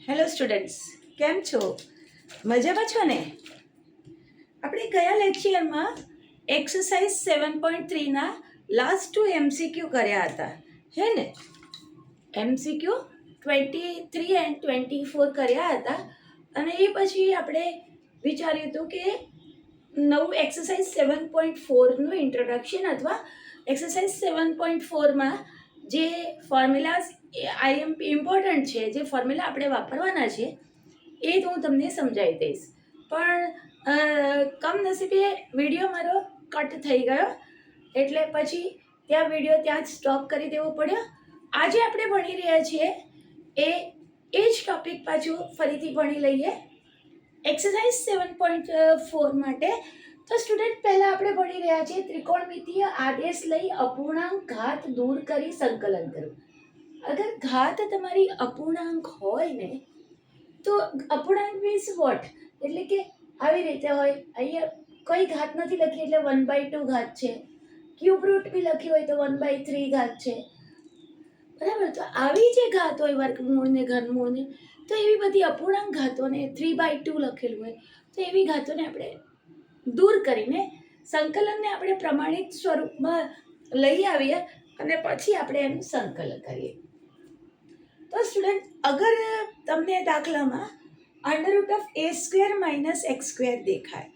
Hello students, કેમ છો? મજામાં છો ને? આપણે ગયા લેક્ચરમાં એક્સરસાઇઝ 7.3ના લાસ્ટ 2 MCQ કર્યા હતા, હે ને? MCQ 23 એન્ડ 24 કર્યા હતા અને એ પછી આપણે વિચાર્યું હતું કે નવું એક્સરસાઇઝ 7.4નું ઇન્ટ્રોડક્શન અથવા એક્સરસાઇઝ 7.4માં જે ફોર્મ્યુલાઝ ઇમ્પોર્ટન્ટ છે, જે ફોર્મ્યુલા આપણે વાપરવાના છે એ તો હું તમને સમજાવી દઈશ. પણ કમનસીબે વિડીયો મારો કટ થઈ ગયો એટલે પછી વિડીયો ત્યાં જ સ્ટોપ કરી દેવો પડ્યો. આજે આપણે ભણી રહ્યા છીએ એ જ ટોપિક પાછું ફરીથી ભણી લઈએ એક્સરસાઇઝ 7.4 માટે. તો સ્ટુડન્ટ, પહેલાં આપણે ભણી રહ્યા છીએ ત્રિકોણમિતિય આદેશ લઈ અપૂર્ણાંક ઘાત દૂર કરી સંકલન કરવું. અગર ઘાત તમારી અપૂર્ણાંક હોય ને તો અપૂર્ણાંક મીન્સ વોટ, એટલે કે આવી રીતે હોય. અહીંયા કોઈ ઘાત નથી લખી એટલે 1/2 ઘાત છે. ક્યુબ રૂટ બી લખી હોય તો 1/3 ઘાત છે, બરાબર? તો આવી જે ઘાત હોય વર્ગમૂળ ને ઘનમૂળ ને, તો એવી બધી અપૂર્ણાંક ઘાતોને 3/2 લખેલું હોય તો એવી ઘાતોને આપણે દૂર કરીને સંકલનને આપણે પ્રમાણિત સ્વરૂપમાં લઈ આવીએ અને પછી આપણે એનું સંકલન કરીએ. તો સ્ટુડન્ટ, અગર તમને દાખલામાં √a² - x² દેખાય,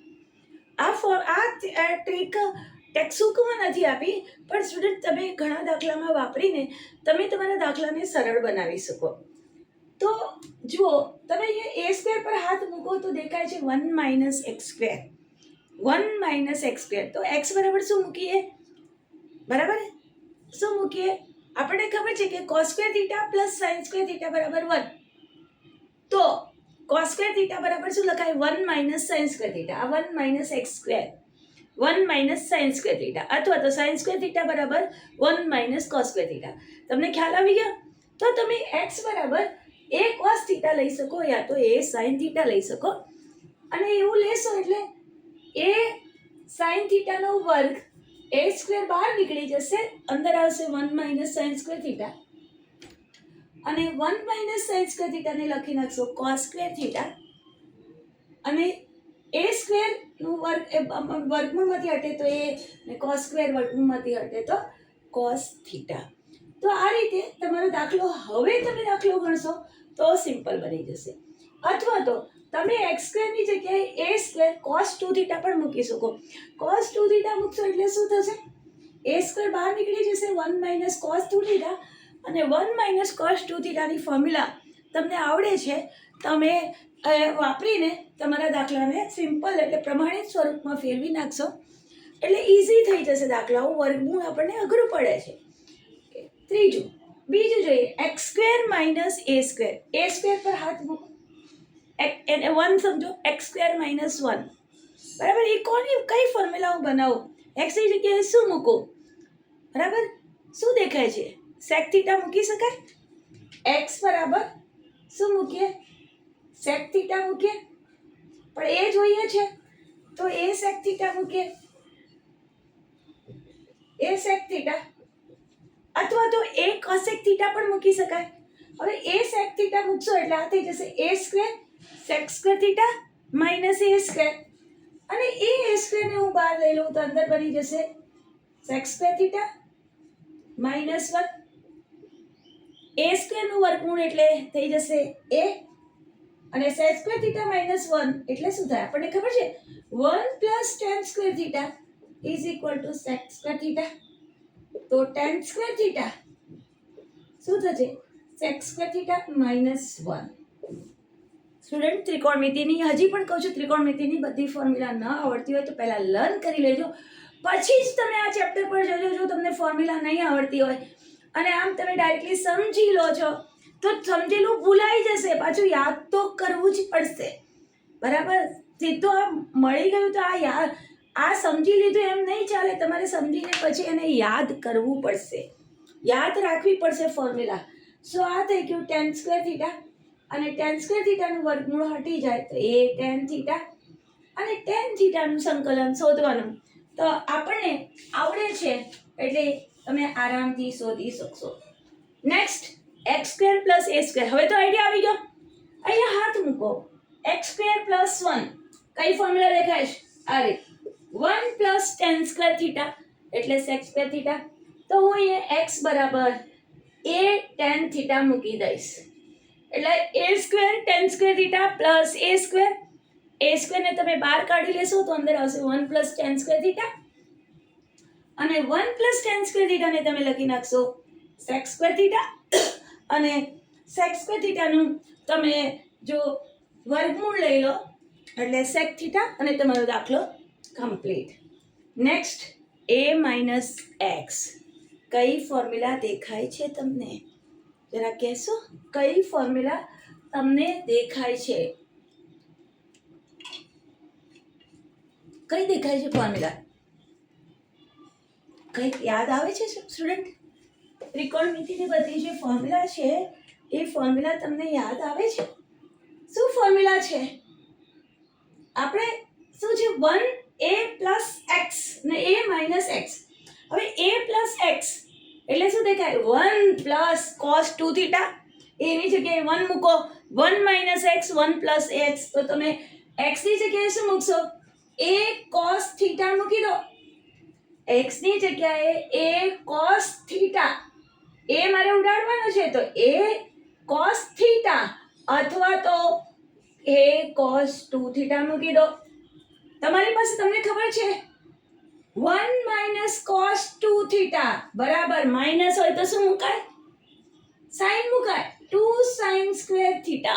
આ ટ્રીક ટેક્સ્ટબુકમાં નથી આપી, પણ સ્ટુડન્ટ તમે ઘણા દાખલામાં વાપરીને તમે તમારા દાખલાને સરળ બનાવી શકો. તો જુઓ, તમે અહીંયા a² પર હાથ મૂકો તો દેખાય છે 1 - x². 1 - x², તો x બરાબર શું મૂકીએ? બરાબર, શું મૂકીએ? આપણને ખબર છે કે cos² θ + sin² θ બરાબર 1. તો cos² θ બરાબર શું લખાય? 1 - sin² θ. આ 1 - x², 1 - sin² θ, અથવા તો sin² θ બરાબર 1 - cos² θ. તમને ખ્યાલ આવી ગયો? તો તમે x બરાબર a cos θ લઈ શકો યા તો a sin θ લઈ શકો. અને એવું લેશો એટલે a sin θ નો વર્ગ a² બહાર નીકળી જશે, અંદર આવશે 1 - sin² θ અને 1 - sin² θ ને લખી નાખશો cos² θ અને a² નું વર્ગમૂળમાંથી હટે તો a ને cos² વર્ગમૂળમાંથી હટે તો cos θ. તો આ રીતે તમારો દાખલો, હવે તમે દાખલો ગણશો તો સિમ્પલ બની જશે. અથવા તો તમે x² ની જગ્યાએ a² cos 2θ પણ મૂકી શકો. cos 2θ મૂકશો એટલે શું થશે? a² બહાર નીકળી જશે, 1 - cos 2θ અને 1 - cos 2θ ની ફોર્મ્યુલા તમને આવડે છે, તમે વાપરીને તમારા દાખલાને સિમ્પલ એટલે પ્રમાણિત સ્વરૂપમાં ફેરવી નાખશો એટલે ઇઝી થઈ જશે દાખલાઓ. વર્ગમૂળ આપણને અઘરું પડે છે. બીજું જોઈએ, x² - a². a² પર હાથ મૂકો, એને 1 સમજો, x² - 1, બરાબર? એ કઈ ફોર્મ્યુલા હું બનાવું? x ની જગ્યાએ શું મૂકું? બરાબર, શું દેખાય છે? sec θ મૂકી શકાય. x બરાબર શું મૂકીએ? sec θ મૂકીએ. પણ એ જોઈએ છે તો a sec θ મૂકીએ, a sec θ, અથવા તો a cosec θ પણ મૂકી શકાય. હવે a sec θ મૂકશો એટલે આ થઈ જશે a² sec² θ - a², અને a² ને હું બહાર લઈ લઉં તો અંદર બની જશે sec² θ -1. a² નું વર્ગમૂળ એટલે થઈ જશે a અને sec² θ -1 એટલે શું થાય? આપણને ખબર છે 1 + tan² θ = sec² θ. તો tan² θ શું થશે? sec² θ -1. સ્ટુડન્ટ, ત્રિકોણમિતિની હજી પણ કહું છું, ત્રિકોણમિતિની બધી ફોર્મ્યુલા ન આવડતી હોય તો પહેલા લર્ન કરી લેજો, પછી જ તમે આ ચેપ્ટર પર જજો. જો તમને ફોર્મ્યુલા નહીં આવડતી હોય અને આમ તમે ડાયરેક્ટલી સમજી લો છો તો સમજેલું ભૂલાઈ જશે, પાછું યાદ તો કરવું જ પડશે, બરાબર? સીધું આ મળી ગયું તો આ સમજી લીધું એમ નહીં ચાલે. તમારે સમજીને પછી એને યાદ કરવું પડશે, યાદ રાખવી પડશે ફોર્મ્યુલા. સો આ થઈ ગયું tan² θ, અને tan² θ નું વર્ગમૂળ હટી જાય તો a tan θ, અને tan θ નું સંકલન શોધવાનું. તો આપણને આવડે છે એટલે તમે આરામથી શોધી શકશો. Next, x² + a². હવે તો આઈડિયા આવી ગયો. અહીંયા હાથ મૂકો. x² + 1 કઈ ફોર્મ્યુલા દેખાય છે? આ રીત 1 + tan² θ એટલે sec² θ. તો હું અહીંયા x બરાબર a tan θ મૂકી દઈશ. એટલે a² tan² θ પ્લસ a² ને તમે બહાર કાઢી લેશો તો અંદર આવશે 1 + tan² θ અને 1 + tan² θ ને તમે લખી નાખશો sec² θ અને sec² θ નું તમે જો વર્ગમૂળ લઈ લો એટલે sec θ અને તમારો દાખલો કમ્પ્લીટ. નેક્સ્ટ a - x કઈ ફોર્મ્યુલા દેખાય છે તમને? જરા કહેશો કઈ ફોર્મ્યુલા તમને દેખાય છે? કઈ દેખાય છે ફોર્મ્યુલા? કઈ યાદ આવે છે સ્ટુડન્ટ? ત્રિકોણમિતિની બધી જે ફોર્મ્યુલા છે એ ફોર્મ્યુલા તમને યાદ આવે છે? શું ફોર્મ્યુલા છે? આપણે શું છે 1a + x ને a - x. હવે a + x એટલે શું દેખાય? 1 + cos 2 θ. એની જગ્યાએ 1 મૂકો. 1 - x 1 + x તો તમે x ની જગ્યાએ શું મૂકશો? a cos θ મૂકી દો. x ની જગ્યાએ a cos θ. એ મારે ઉડાડવાનો છે તો a cos θ અથવા તો a cos 2 θ મૂકી દો. તમારી પાસે તમને ખબર છે 1 - cos 2 θ બરાબર માઇનસ હોય તો શું મુકાય? સાઈન મુકાય. 2 sin² θ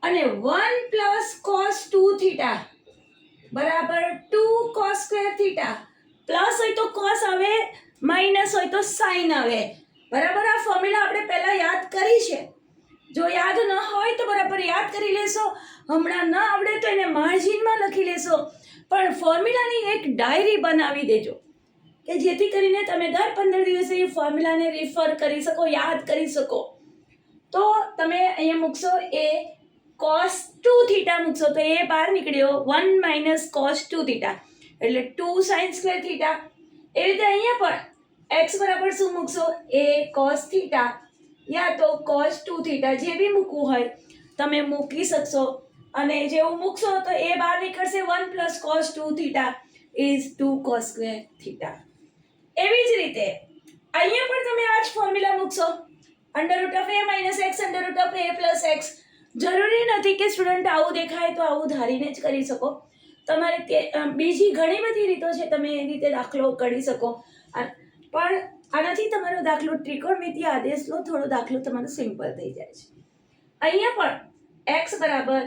અને 1 + cos 2 θ બરાબર 2 cos² θ. પ્લસ હોય તો cos આવે, માઇનસ હોય તો સાઈન આવે. બરાબર, આ ફોર્મ્યુલા આપણે પહેલા યાદ કરી છે. જો યાદ ન હોય તો બરાબર યાદ કરી લેશો. હમણાં ન આવડે તો એને માર્જિનમાં લખી લેશો. પણ ફોર્મ્યુલાની એક ડાયરી બનાવી દેજો કે જેથી કરીને તમે દર 15 દિવસે એ ફોર્મ્યુલાને રિફર કરી શકો, યાદ કરી શકો. તો તમે અહીંયા મૂકશો a cos 2 θ મૂકશો તો એ બહાર નીકળ્યો 1 - cos 2 θ એટલે 2 sin² θ. એ રીતે અહીંયા પણ x બરાબર શું મૂકશો? a cos θ યા તો cos 2 θ જે બી મૂકવું હોય તમે મૂકી શકશો. અને જેવું મૂકશો તો એ બહાર નીકળશે 1 + cos 2 θ is 2 cos² θ. એવી જ રીતે અહીંયા પણ તમે આ જ ફોર્મ્યુલા મૂકશો √a - x √a + x. જરૂરી નથી કે સ્ટુડન્ટ આવું દેખાય તો આવું ધારીને જ કરી શકો. તમારે બીજી ઘણી બધી રીતો છે, તમે એ રીતે દાખલો કરી શકો. પણ આનાથી તમારો દાખલો ત્રિકોણમિતિ આદેશનો થોડો દાખલો તમારો સિમ્પલ થઈ જાય છે. અહીંયા પણ x બરાબર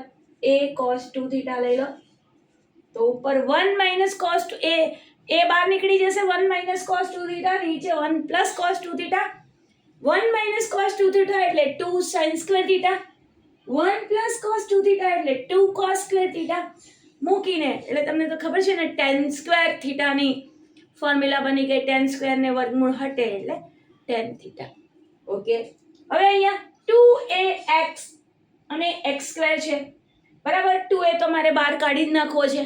a cos 2 θ લઈ લો તો ઉપર 1 - cos એ બહાર નીકળી જશે 1 - cos 2 θ, નીચે 1 + cos 2 θ. 1 - cos 2 θ એટલે 2 sin² θ. 1 + cos 2 θ એટલે 2 cos² θ. મૂકીને એટલે તમને તો ખબર છે ને tan² θ ની ફોર્મ્યુલા બની ગઈ. tan² ને વર્ગમૂળ હટે એટલે tan θ. ઓકે, હવે અહીંયા 2ax અને x² છે બરાબર. 2a તો મારે બહાર કાઢી જ નાખવો છે.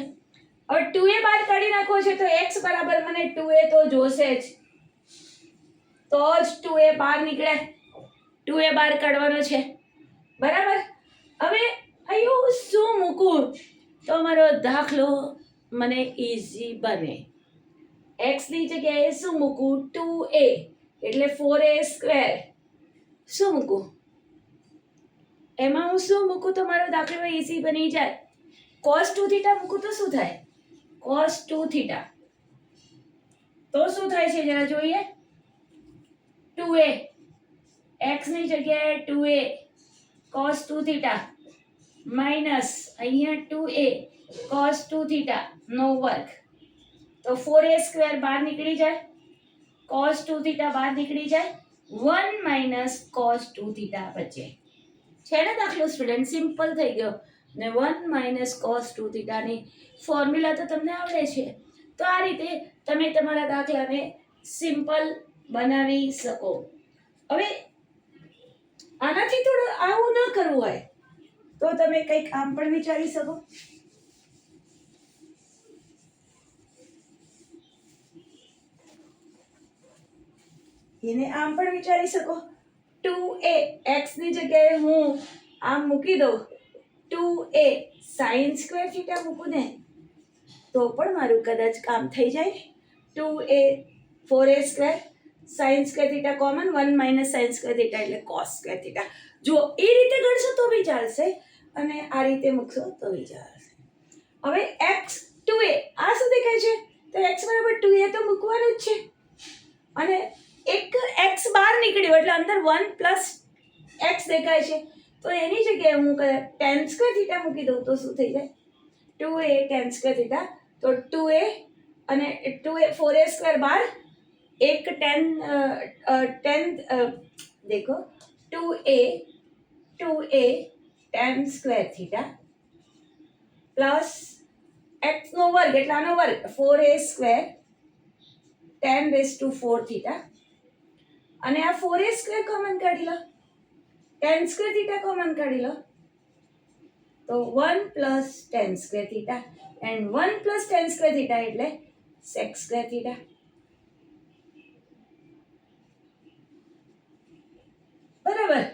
હવે 2a બહાર કાઢી નાખવો છે તો x બરાબર મને 2a તો જોશે જ, તો જ 2a બહાર નીકળે. 2a બહાર કાઢવાનો છે બરાબર. હવે અહીં શું મૂકું તો મારો દાખલો મને ઈઝી બને? x ની જગ્યાએ શું મૂકું? 2a એટલે 4a². શું મૂકું એમાં? હું શું મૂકું તો મારો દાખલો ઈઝી બની જાય? cos 2 θ મૂકું તો શું થાય? cos 2 θ તો શું થાય છે જરા જોઈએ. 2a x ની જગ્યાએ 2a cos 2 θ માઇનસ અહીંયા 2a cos 2 θ નો વર્ગ તો 4a² બહાર નીકળી જાય. cos 2 θ બહાર નીકળી જાય. 1 - cos 2 θ બચે. છે ને દાખલો સ્ટુડન્ટ? સિમ્પલ થઈ ગયો ને 1 - cos 2 θ ની ફોર્મ્યુલા તો તમને આવડે છે. તો આ રીતે તમે તમારા દાખલાને સિમ્પલ બનાવી શકો. હવે આનાથી થોડું આવું ન કરવું હોય તો તમે કંઈક આમ પણ વિચારી શકો. એને આમ પણ વિચારી શકો. 2a x ની જગ્યાએ હું આમ મૂકી દઉં 2a સાઇન સ્ક્વેર થીટા મૂકું ને તો પણ મારું કદાચ કામ થઈ જાય. 2a 4a square sine square theta common 1 minus sine square theta એટલે કોસ સ્ક્વેર થીટા. જો એ રીતે ગણશો તો બી ચાલશે અને આ રીતે મૂકશો તો બી ચાલશે. હવે x 2a આ શું દેખાય છે તો x બરાબર 2a તો મૂકવાનું જ છે અને એક x બહાર નીકળ્યો એટલે અંદર 1 પ્લસ x દેખાય છે તો એની જગ્યાએ હું tan સ્ક્વેર થીટા મૂકી દઉં તો શું થઈ જાય 2a tan સ્ક્વેર થીટા તો 2a અને 2a 4a સ્ક્વેર બાર एक tan देखो 2a tan square theta plus x નો વર્ગ એટલે આનો વર્ગ 4a square tan raise to 4 theta અને આ 4a સ્ક્વેર કોમન કાઢી લો tan સ્ક્વેર થીટા કોમન કાઢી લો તો 1 plus tan square theta and 1 plus tan square theta એટલે sec સ્ક્વેર થીટા. બરાબર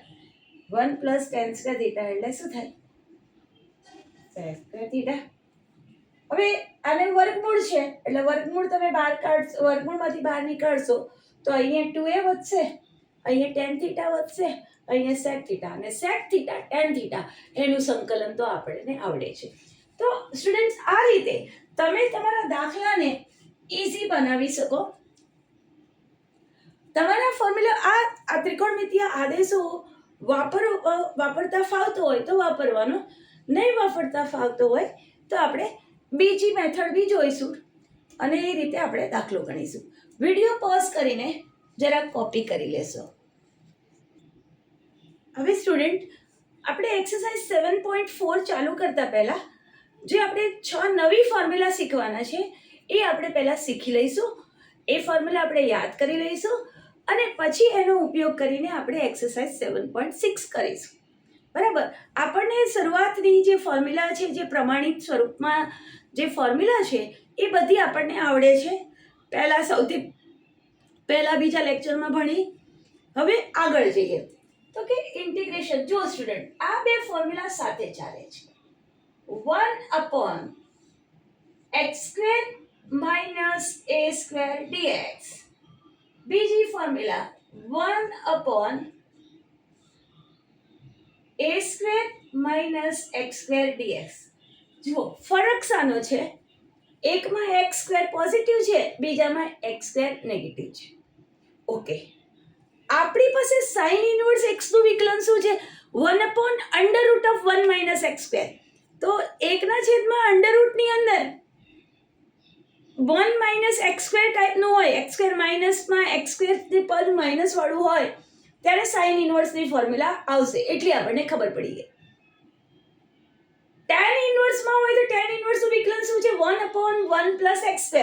1 પ્લસ tan સ્ક્વેર થીટા એટલે શું થાય sec સ્ક્વેર થીટા. હવે આને વર્ગમૂળ છે એટલે વર્ગમૂળ તમે બહાર કાઢશો વર્ગમૂળમાંથી બહાર નીકાળશો તો અહીંયા 2a વધશે અહીંયા tan થીટા વધશે અહીંયા sec થીટા અને sec થીટા tan થીટા એનું સંકલન તો આપણને આવડે છે. તો સ્ટુડન્ટ્સ આ રીતે તમે તમારા દાખલાને ઈઝી બનાવી શકો. તમારા ફોર્મ્યુલા આ ત્રિકોણમિતિય આદેશો વાપરતા ફાવતો હોય તો વાપરવાનો, નહીં વાપરતા ફાવતો હોય તો આપણે બીજી મેથડ બી જોઈશું અને એ રીતે આપણે દાખલો ગણીશું. વિડીયો પોઝ કરીને જરા કોપી કરી લેશો. હવે સ્ટુડન્ટ આપણે એક્સરસાઇઝ 7.4 ચાલુ કરતા પહેલા જે આપણે 6 નવી ફોર્મ્યુલા શીખવાના છે એ આપણે પહેલા શીખી લઈશું. એ ફોર્મ્યુલા આપણે યાદ કરી લઈશું અને પછી એનો ઉપયોગ કરીને આપણે એક્સરસાઇઝ 7.6 કરીશું. બરાબર. આપણને શરૂઆતની જે ફોર્મ્યુલા છે જે પ્રમાણિત સ્વરૂપમાં જે ફોર્મ્યુલા છે એ બધી આપણને આવડે છે. સૌથી પહેલા બીજા લેક્ચરમાં ભણી. હવે આગળ જઈએ તો કે ઇન્ટિગ્રેશન. જો સ્ટુડન્ટ આ બે ફોર્મ્યુલા સાથે ચાલે છે 1/x² માઇનસ a² dx. બીજી formula 1/a² minus x² dx. જુઓ ફરક શાનો છે, એકમાં x² પોઝિટિવ છે બીજામાં x² નેગેટિવ છે. ઓકે, આપણી પાસે sin ઇન્વર્સ x નું વિકલન શું છે 1/√1 માઇનસ x². તો એકના છેદમાં અંડરરૂટની અંદર 1 માઇનસ x² ટાઈપનું હોય, x² માઇનસમાં x² ની પદ માઇનસ વાળું હોય ત્યારે sin ઇન્વર્સની ફોર્મ્યુલા આવશે. એટલી આપણને ખબર પડી ગઈ. tan ઇન્વર્સમાં હોય તો tan ઇન્વર્સનું વિકલન શું છે 1/1 પ્લસ x².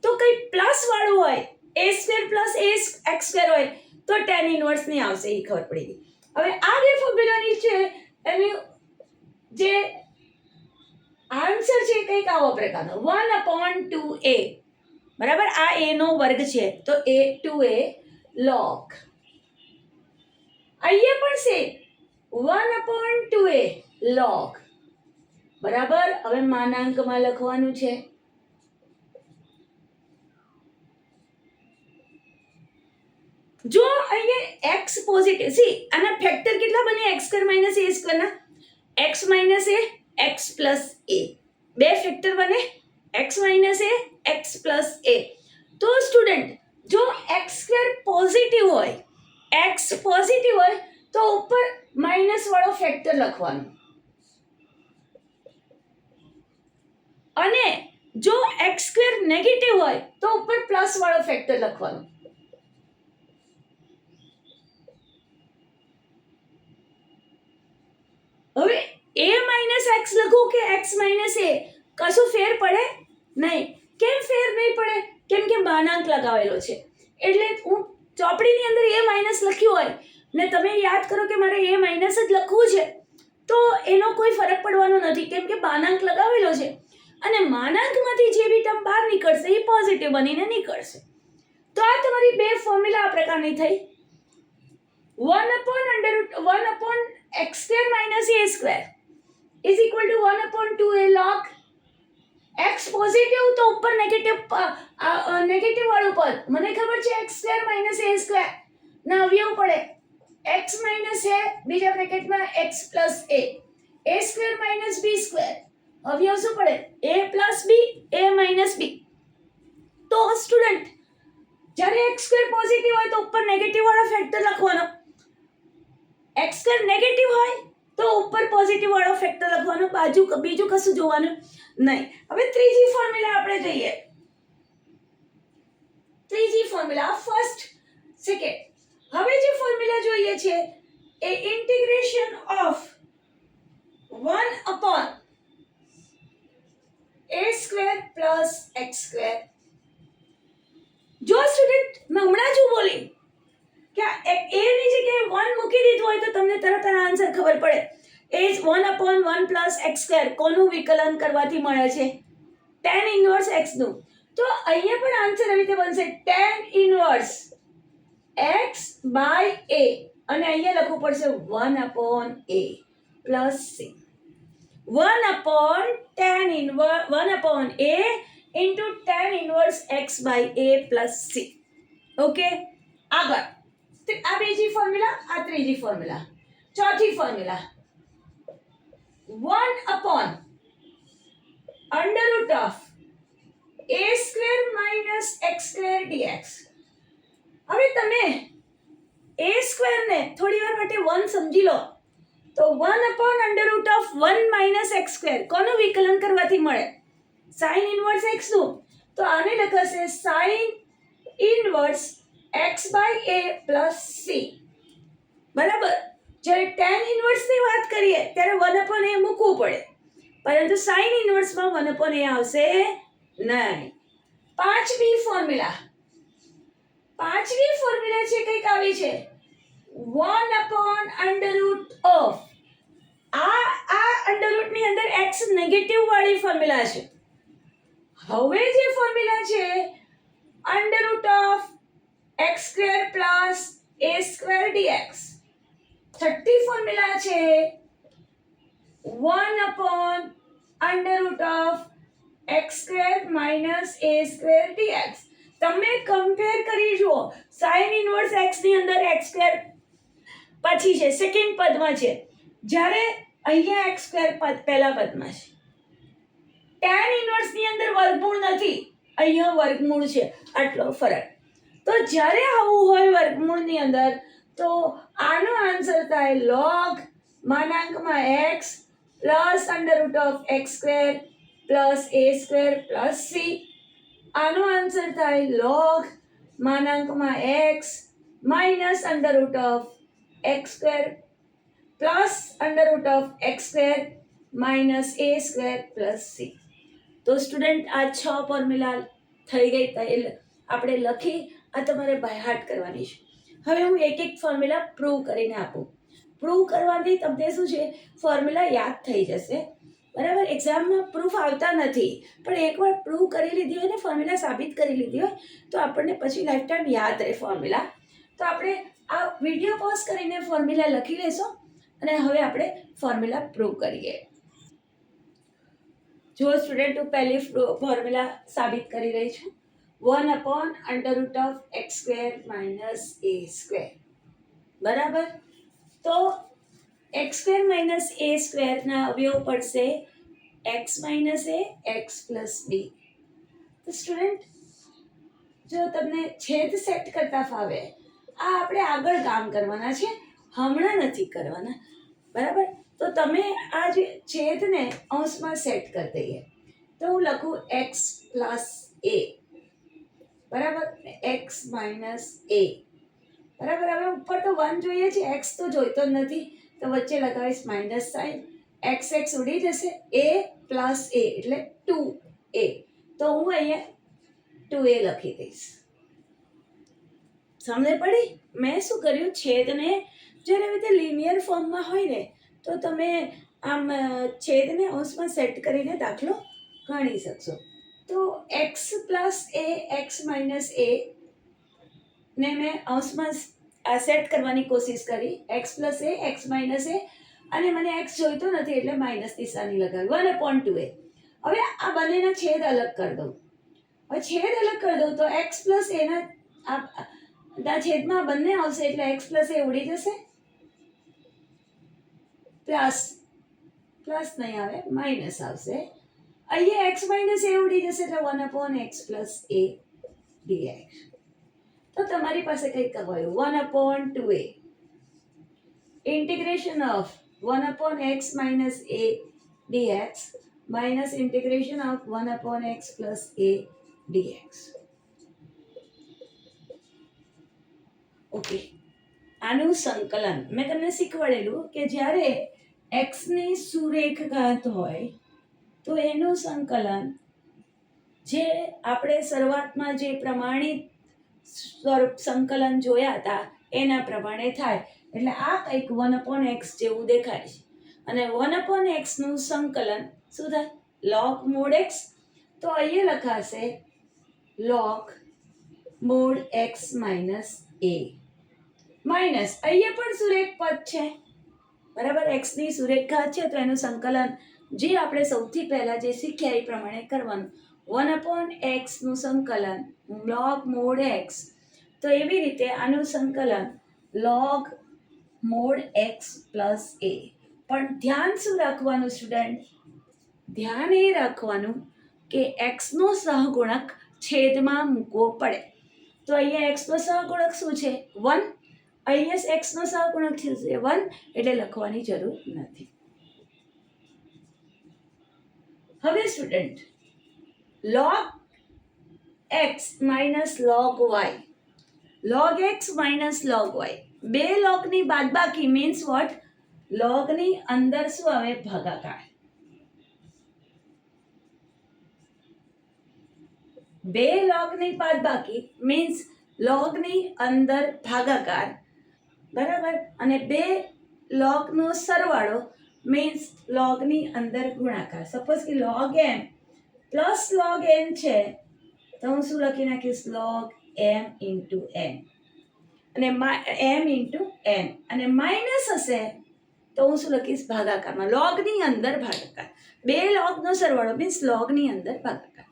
તો કંઈ પ્લસ વાળું હોય a² પ્લસ x² હોય તો tan ઇન્વર્સની આવશે. એ ખબર પડી ગઈ. હવે આ બે ફોર્મ્યુલાની છે એની જે આન્સર છે કંઈક આવો પ્રકારનો 1/2a. બરાબર. આ a નો વર્ગ છે તો a 2a log. અહીંયા પણ છે 1/2a log. બરાબર. હવે માનાંકમાં લખવાનું છે. જો અહીંયા x પોઝિટિવ આના ફેક્ટર કેટલા બને x² માઇનસ a² ના x minus a x plus a. બે ફેક્ટર બને x minus a x plus a. તો સ્ટુડન્ટ જો x² પોઝિટિવ હોય તો ઉપર માઇનસ વાળો ફેક્ટર લખવાનો અને જો x² નેગેટિવ હોય તો ઉપર પ્લસ વાળો ફેક્ટર લખવાનો. હવે a માઇનસ x લખું કે x માઇનસ a કશું ફેર પડે નહીં. કેમ ફેર નહીં પડે? કેમ કે માનાંક લગાવેલો છે. એટલે હું ચોપડીની અંદર a માઇનસ લખ્યું હોય ને તમે યાદ કરો કે મારે a માઇનસ જ લખવું છે તો એનો કોઈ ફરક પડવાનો નથી કેમ કે માનાંક લગાવેલો છે અને માનાંકમાંથી જે બી ટર્મ બહાર નીકળશે એ પોઝિટિવ બનીને નીકળશે. તો આ તમારી બે ફોર્મ્યુલા આ પ્રકારની થઈ 1/√1 x square minus a square is equal to 1/2 a log x positive તો ઉપર નેગેટિવ વાળું પદ મને ખબર છે x square minus a square ના અવયવ પડે x માઈનસ a બીજા બ્રેકેટમાં x plus a square minus b square અવયવ શું પડે a plus b a minus b તો સ્ટુડન્ટ જ્યારે x સ્ક્વેર પોઝિટિવ હોય તો ઉપર નેગેટિવ વાળો ફેક્ટર લખવાનો x સ્ક્વેર નેગેટિવ હોય તો ઉપર પોઝિટિવ વાળો ફેક્ટર લખવાનો બીજું કશું જોવાનું નહીં. હવે ત્રીજી ફોર્મ્યુલા આપણે જોઈએ. ત્રીજી ફોર્મ્યુલા ફર્સ્ટ સેકન્ડ. હવે જે ફોર્મ્યુલા જોઈએ છે એ integration of 1 upon a square plus x square. જો સ્ટુડન્ટ મેં હમણાં જ બોલી કે a ની જગ્યાએ 1 મૂકી દીધું હોય તો તમને તરત આન્સર ખબર પડે. એ જ 1/1 plus x square કોનું વિકલન કરવાથી મળે છે tan ઇન્વર્સ x નું. તો અહીંયા પણ આન્સર આવી રીતે બનશે tan inverse x by a અને અહીંયા લખવું પડશે 1/a plus c. 1/a into tan inverse x by a plus c. Okay આગળ આ બીજી ફોર્મ્યુલા આ ત્રીજી ફોર્મ્યુલા. ચોથી formula 1 upon under root of a square minus x square dx. હવે તમે a square ને થોડી વાર માટે 1 સમજી લો તો 1 upon under root of 1 minus x square કોનું વિકલન કરવાથી મળે sin inverse x નું. તો આને લખાશે sin inverse x by a plus c. બરાબર. જ્યારે tan ઇન્વર્સ ની વાત કરીએ ત્યારે 1/a મૂકવું પડે પરંતુ sin ઇન્વર્સ માં 1/a આવશે નહીં. પાંચમી ફોર્મ્યુલા છે કઈક આવી છે 1 upon under root of આ અંડર રૂટ ની અંદર x નેગેટિવ વાળી ફોર્મ્યુલા છે. હવે જે ફોર્મ્યુલા છે under root of x square plus a square dx. છઠ્ઠી ફોર્મ્યુલા છે 1 upon under root of x square minus a square dx. તમે કમ્પેર કરી જુઓ sin ઇન્વર્સ x ની અંદર x square પછી છે સેકન્ડ પદમાં છે જ્યારે અહીંયા x square પદ પહેલા પદમાં છે. tan ઇન્વર્સ ની અંદર વર્ગમૂળ નથી અહીંયા વર્ગમૂળ છે આટલો ફરક. તો જ્યારે આવું હોય વર્ગમૂળની અંદર તો આનો આન્સર થાય log માનાંકમાં x plus under root of x square plus a square plus c. આનો આન્સર થાય log માનાંકમાં x minus under root of x square plus under root of x square minus a square plus c. તો student આ 6 formula થઈ ગઈ આપણે લખી આ તમારે બાયહાર્ટ કરવાની છે. હવે હું એક એક ફોર્મ્યુલા પ્રૂવ કરીને આપું. પ્રૂવ કરવાથી તમને શું છે ફોર્મ્યુલા યાદ થઈ જશે બરાબર. એક્ઝામમાં પ્રૂફ આવતા નથી પણ એકવાર પ્રૂવ કરી લીધી હોય ને ફોર્મ્યુલા સાબિત કરી લીધી હોય તો આપણને પછી લાઈફ ટાઈમ યાદ રહે ફોર્મ્યુલા. તો આપણે આ વિડીયો પોઝ કરીને ફોર્મ્યુલા લખી લેશો અને હવે આપણે ફોર્મ્યુલા પ્રૂવ કરીએ. જો સ્ટુડન્ટ હું પહેલી ફોર્મ્યુલા સાબિત કરી રહી છું 1 upon under root of x square minus a square. બરાબર. તો x square minus a square ના અવયવ પડશે x minus a x plus b. તો સ્ટુડન્ટ જો તમને છેદ સેટ કરતા ફાવે આ આપણે આગળ કામ કરવાના છે હમણાં નથી કરવાના બરાબર. તો તમે આ જે છેદને અંશમાં સેટ કરી દઈએ તો હું લખું x plus a બરાબર x minus a બરાબર. હવે ઉપર તો 1 જોઈએ છે x તો જોઈતો જ નથી તો વચ્ચે લગાવીશ માઇનસ સાઇન x ઉડી જશે a પ્લસ a એટલે 2a. તો હું અહીંયા 2a લખી દઈશ. સમજ પડી? મેં શું કર્યું છેદને જ્યારે આવી રીતે લિનિયર ફોર્મમાં હોય ને તો તમે આમ છેદને અંશમાં સેટ કરીને દાખલો ગણી શકશો. તો x plus a x minus a ને મેં અંશમાં સેટ કરવાની કોશિશ કરી x plus a x minus a અને મને એક્સ જોઈતો નથી એટલે માઇનસ નિશાની લગાવી 1/2a. હવે આ બંનેના છેદ અલગ કરી દઉં. હવે છેદ અલગ કરી દઉં તો એક્સ પ્લસ એના છેદમાં બંને આવશે એટલે એક્સ પ્લસ એ ઉડી જશે, પ્લસ નહીં આવે માઇનસ આવશે. અહીંયા એક્સ માઇનસ એ ઉડી જશે એટલે 1/x પ્લસ a dx. તો તમારી પાસે કંઈક કહેવાયું 1/2a integration of 1/x minus a dx minus integration of 1/x plus a dx. Okay, આનું સંકલન મેં તમને શીખવાડેલું કે જ્યારે x ની સુરેખ ઘાત હોય તો એનું સંકલન જે આપણે શરૂઆતમાં જે પ્રમાણિત સ્વરૂપ સંકલન જોયા હતા એના પ્રમાણે થાય. એટલે આ કંઈક 1/x જેવું દેખાય છે અને 1/x નું સંકલન શું થાય? log mod x. તો અહીંયા લખાશે log mod x minus a minus અહીંયા પણ સુરેખ પદ છે બરાબર. x ની સુરેખ ઘાત છે તો એનું સંકલન જે આપણે સૌથી પહેલા જે શીખ્યા એ પ્રમાણે કરવાનું. 1/x નું સંકલન log mod x. તો એવી રીતે આનું સંકલન log mod x plus a. પણ ધ્યાન શું રાખવાનું સ્ટુડન્ટ? ધ્યાન એ રાખવાનું કે x નો સહગુણક છેદમાં મૂકવો પડે. તો અહીંયા x નો સહગુણક શું છે? 1. અહીંયા x નો સહગુણક છે 1 એટલે લખવાની જરૂર નથી. હવે student log x minus log y. log x minus log y. બે log ની બાદબાકી મીન્સ વોટ? log ની અંદર શું આવે? ભાગાકાર. બે log ની બાદબાકી મીન્સ log ની અંદર ભાગાકાર બરાબર. અને બે log નો સરવાળો મીન્સ log ની અંદર ગુણાકાર. સપોઝ કે log m plus log n છે તો હું શું લખી નાખીશ? log m into n અને m into n. અને માઇનસ હશે તો હું શું લખીશ? ભાગાકારમાં log ની અંદર ભાગાકાર. બે log નો સરવાળો મીન્સ log ની અંદર ભાગાકાર.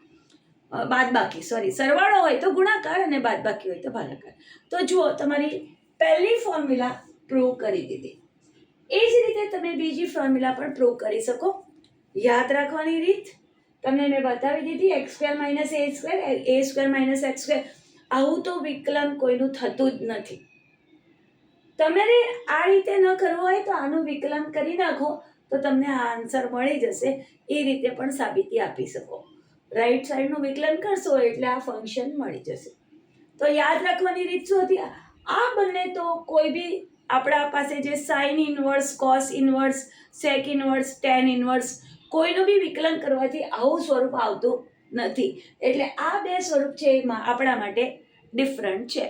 બાદબાકી સરવાળો હોય તો ગુણાકાર અને બાદબાકી હોય તો ભાગાકાર. તો જુઓ તમારી પહેલી ફોર્મ્યુલા પ્રૂવ કરી દીધી. એ જ રીતે તમે બીજી ફોર્મ્યુલા પણ પ્રૂવ કરી શકો. યાદ રાખવાની રીત તમને મેં બતાવી દીધી. x² - a² - x². આવું તો વિકલન કોઈનું થતું જ નથી. તમારે આ રીતે ન કરવું હોય તો આનું વિકલન કરી નાખો તો તમને આ આન્સર મળી જશે. એ રીતે પણ સાબિતી આપી શકો. રાઈટ સાઈડનું વિકલન કરશો એટલે આ ફંક્શન મળી જશે. તો યાદ રાખવાની રીત શું હતી? આ બંને તો કોઈ બી આપણા પાસે જે સાઇન ઇનવર્સ, કોસ ઇનવર્સ, સેક ઇનવર્સ, ટેન ઇનવર્સ કોઈનું બી વિકલન કરવાથી આવું સ્વરૂપ આવતું નથી. એટલે આ બે સ્વરૂપ છે એમાં આપણા માટે ડિફરન્ટ છે.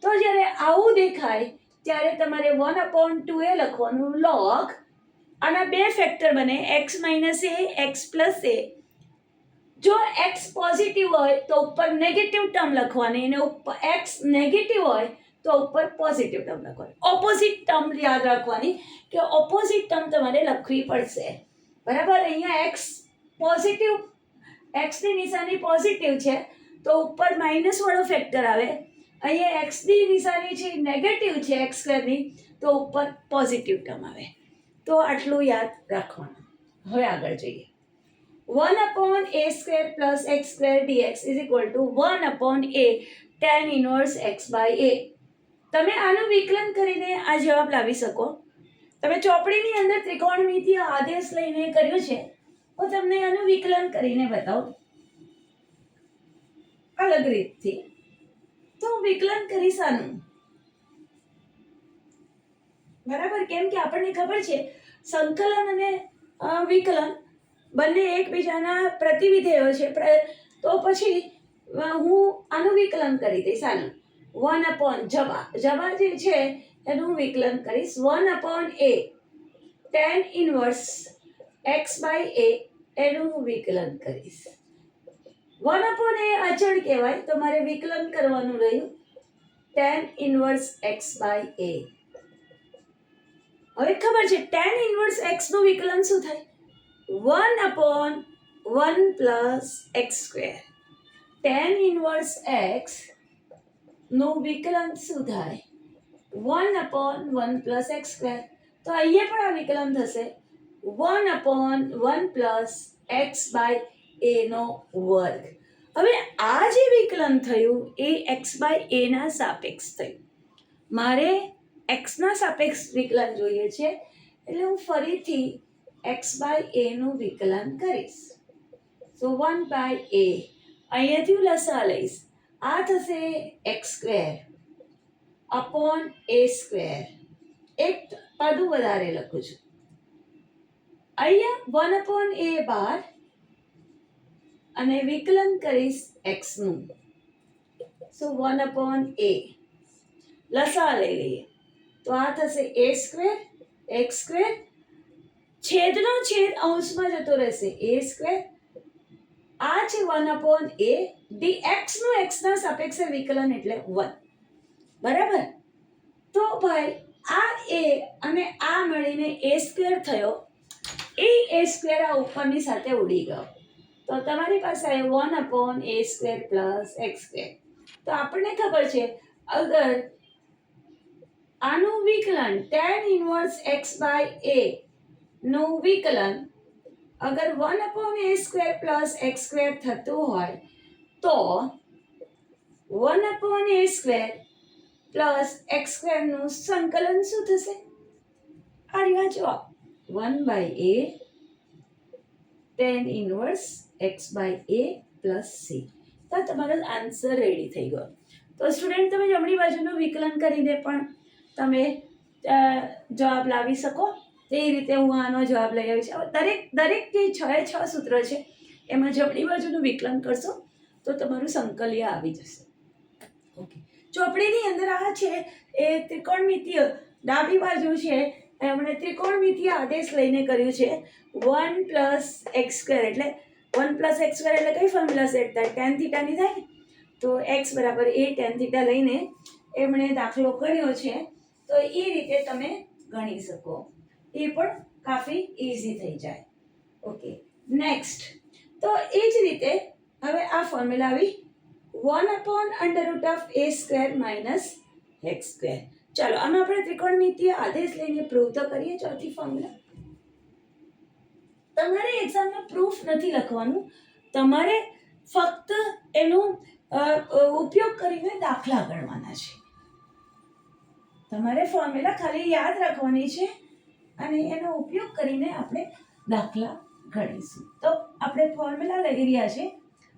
તો જ્યારે આવું દેખાય ત્યારે તમારે 1/2a લખવાનું. log આના બે ફેક્ટર બને x minus a, x plus a. જો x પોઝિટિવ હોય તો ઉપર નેગેટિવ ટર્મ લખવાની અને x નેગેટિવ હોય તો ઉપર પોઝિટિવ ટર્મ લખવાની. ઓપોઝિટ ટર્મ યાદ રાખવાની કે ઓપોઝિટ ટર્મ તમારે લખવી પડશે બરાબર. અહીંયા x પોઝિટિવ, x ની નિશાની પોઝિટિવ છે તો ઉપર માઇનસ વાળો ફેક્ટર આવે. અહીંયા x ની નિશાની છે નેગેટિવ છે x² ની તો ઉપર પોઝિટિવ ટર્મ આવે. તો આટલું યાદ રાખવાનું. હવે આગળ જઈએ. 1/a² plus x² dx is equal to 1/a tan inverse x/a. તમે આનું વિકલન કરીને આ જવાબ લાવી શકો. તમે ચોપડીની અંદર ત્રિકોણમિતિ આદેશ લઈને કર્યું છે. હું તમને આનું વિકલન કરીને બતાવું અલગ રીતથી. તો હું વિકલન કરીશ આનું બરાબર. કેમ કે આપણને ખબર છે સંકલન અને વિકલન બંને એકબીજાના પ્રતિવિધેયો છે. તો પછી હું આનું વિકલન કરી દઈશ. આનું 1/, જવા જે છે એનું વિકલન કરીશ. 1/a tan ઇનવર્સ x/a એનું હું વિકલન કરીશ. 1/a અચળ કહેવાય તો મારે વિકલન કરવાનું રહ્યું tan ઇનવર્સ x/a. હવે ખબર છે tan ઇન્વર્સ x નું વિકલન શું થાય? 1/1 plus x square. tan inverse x નું વિકલન શું થાય? 1/1 પ્લસ એક્સ સ્ક્વેર. તો અહીંયા પણ આ વિકલન થશે 1/1 પ્લસ એક્સ બાય એ નો વર્ગ. હવે આ જે વિકલન થયું એ એક્સ બાય એ ના સાપેક્ષ થયું. મારે એક્સ ના સાપેક્ષ વિકલન જોઈએ છે, એટલે હું ફરીથી એક્સ બાય એ નું વિકલન કરીશ. સો 1 બાય એ, અહીંયાથી હું લસા લઈશ, આ થશે એક્સ સ્ક્વેર અપોન એ સ્ક્વેર. એક પદ વધારે લખું છું, અહીંયા 1/a બાર અને વિકલન કરીશ એક્સ નું. સો 1/a, લસા લઈ લઈએ તો આ થશે એ સ્ક્વેર એક્સ સ્ક્વેર, છેદનો છેદ અંશમાં જતો રહેશે એ સ્ક્વેર. આ છે 1/a, dx નું x ના સાપેક્ષે વિકલન એટલે 1. બરાબર? તો ભાઈ આ a અને આ મળીને a સ્ક્વેર થયો. એ a સ્ક્વેર આ ઉપરની સાથે ઉડી ગયો, તો તમારી પાસે 1/a square plus x square. તો આપણને ખબર છે અગર આનું વિકલન tan inverse x by a નું વિકલન અગર 1/a square plus x square થતું હોય તો 1/a square plus x square નું સંકલન શું થશે? આ રહ્યા જવાબ 1/a tan inverse x by a plus c. તો તમારો આન્સર રેડી થઈ ગયો. તો સ્ટુડન્ટ, તમે જમણી બાજુનું વિકલન કરીને પણ તમે જવાબ લાવી શકો. તે રીતે હું આનો જવાબ લઈ આવી છું. દરેક જે 6 સૂત્ર છે એમાં જમણી બાજુનું વિકલન કરશો તો તમારું સંકલ્ય આવી જશે. ઓકે, ચોપડીની અંદર આ છે એ ત્રિકોણમિતિય ડાબી બાજુ છે, એમણે ત્રિકોણમિતિય આદેશ લઈને કર્યું છે 1 પ્લસ એક્સ સ્ક્વેર. એટલે 1 પ્લસ એક્સ સ્ક્વેર એટલે કઈ ફોર્મ્યુલા સેટ થાય? tan થીટાની થાય ને. તો એક્સ બરાબર એ tan થીટા લઈને એમણે દાખલો કર્યો છે. તો એ રીતે તમે ગણી શકો, એ પણ કાફી ઇઝી થઈ જાય. Okay, next. તો એ જ રીતે હવે આ ફોર્મ્યુલા આવી 1/√a square minus x square. ચાલો આમાં આપણે ત્રિકોણમિતિય આદેશ લઈને પ્રૂવ તો કરીએ. ચોથી ફોર્મ્યુલા, તમારે એક્ઝામમાં પ્રૂફ નથી લખવાનું, તમારે ફક્ત એનો ઉપયોગ કરીને દાખલા ગણવાના છે. તમારે ફોર્મ્યુલા ખાલી યાદ રાખવાની છે અને એનો ઉપયોગ કરીને આપણે દાખલા ગણીશું. તો આપણે ફોર્મ્યુલા લઈ રહ્યા છે.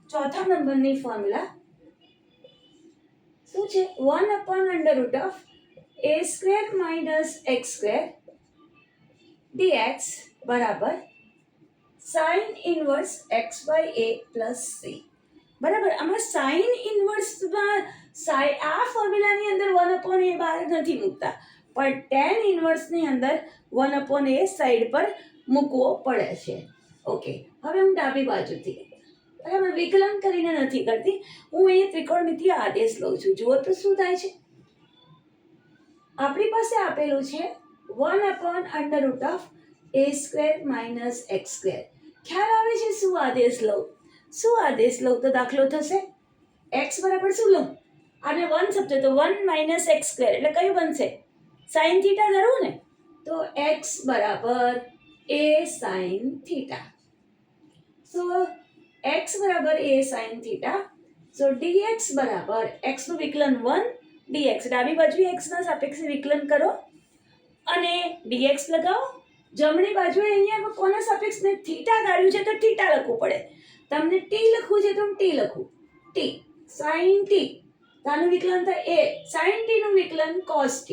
ચોથા નંબરની ફોર્મ્યુલા શું છે? 1/√a square minus x square dx બરાબર sin inverse x by a plus c. બરાબર? આમાં sin ઇન્વર્સમાં આ ફોર્મ્યુલાની અંદર 1/a બહાર નથી મૂકતા, પણ tan ઇન્વર્સની અંદર 1/a સાઈડ પર મૂકવો પડે છે. ઓકે, હવે હું ડાબી બાજુથી, બરાબર, વિકલન કરીને નથી કરતી, હું અહીંયા ત્રિકોણમિતિય આદેશ લઉં છું. જુઓ તો શું થાય છે. આપણી પાસે આપેલું છે 1/√a square minus x square. ખ્યાલ આવે છે શું આદેશ લઉં? શું આદેશ લઉં તો દાખલો થશે? x બરાબર શું લઉં? આને 1 સમજો તો 1 માઇનસ એક્સ સ્ક્વેર એટલે કયું બનશે? સાઇન થીટા ધરું ને, તો x બરાબર a sine theta. So x બરાબર a sine theta. So dx બરાબર x નું વિકલન 1 dx, ડાબી બાજુ x ના સાપેક્ષે વિકલન કરો અને dx લગાવો. જમણી બાજુએ અહીંયા કોના સાપેક્ષને થીટા ધાર્યું છે તો થીટા લખવું પડે. તમને t લખવું છે તો હું t લખું, t sin t. તાનું વિકલન થાય a sin t નું વિકલન cos t.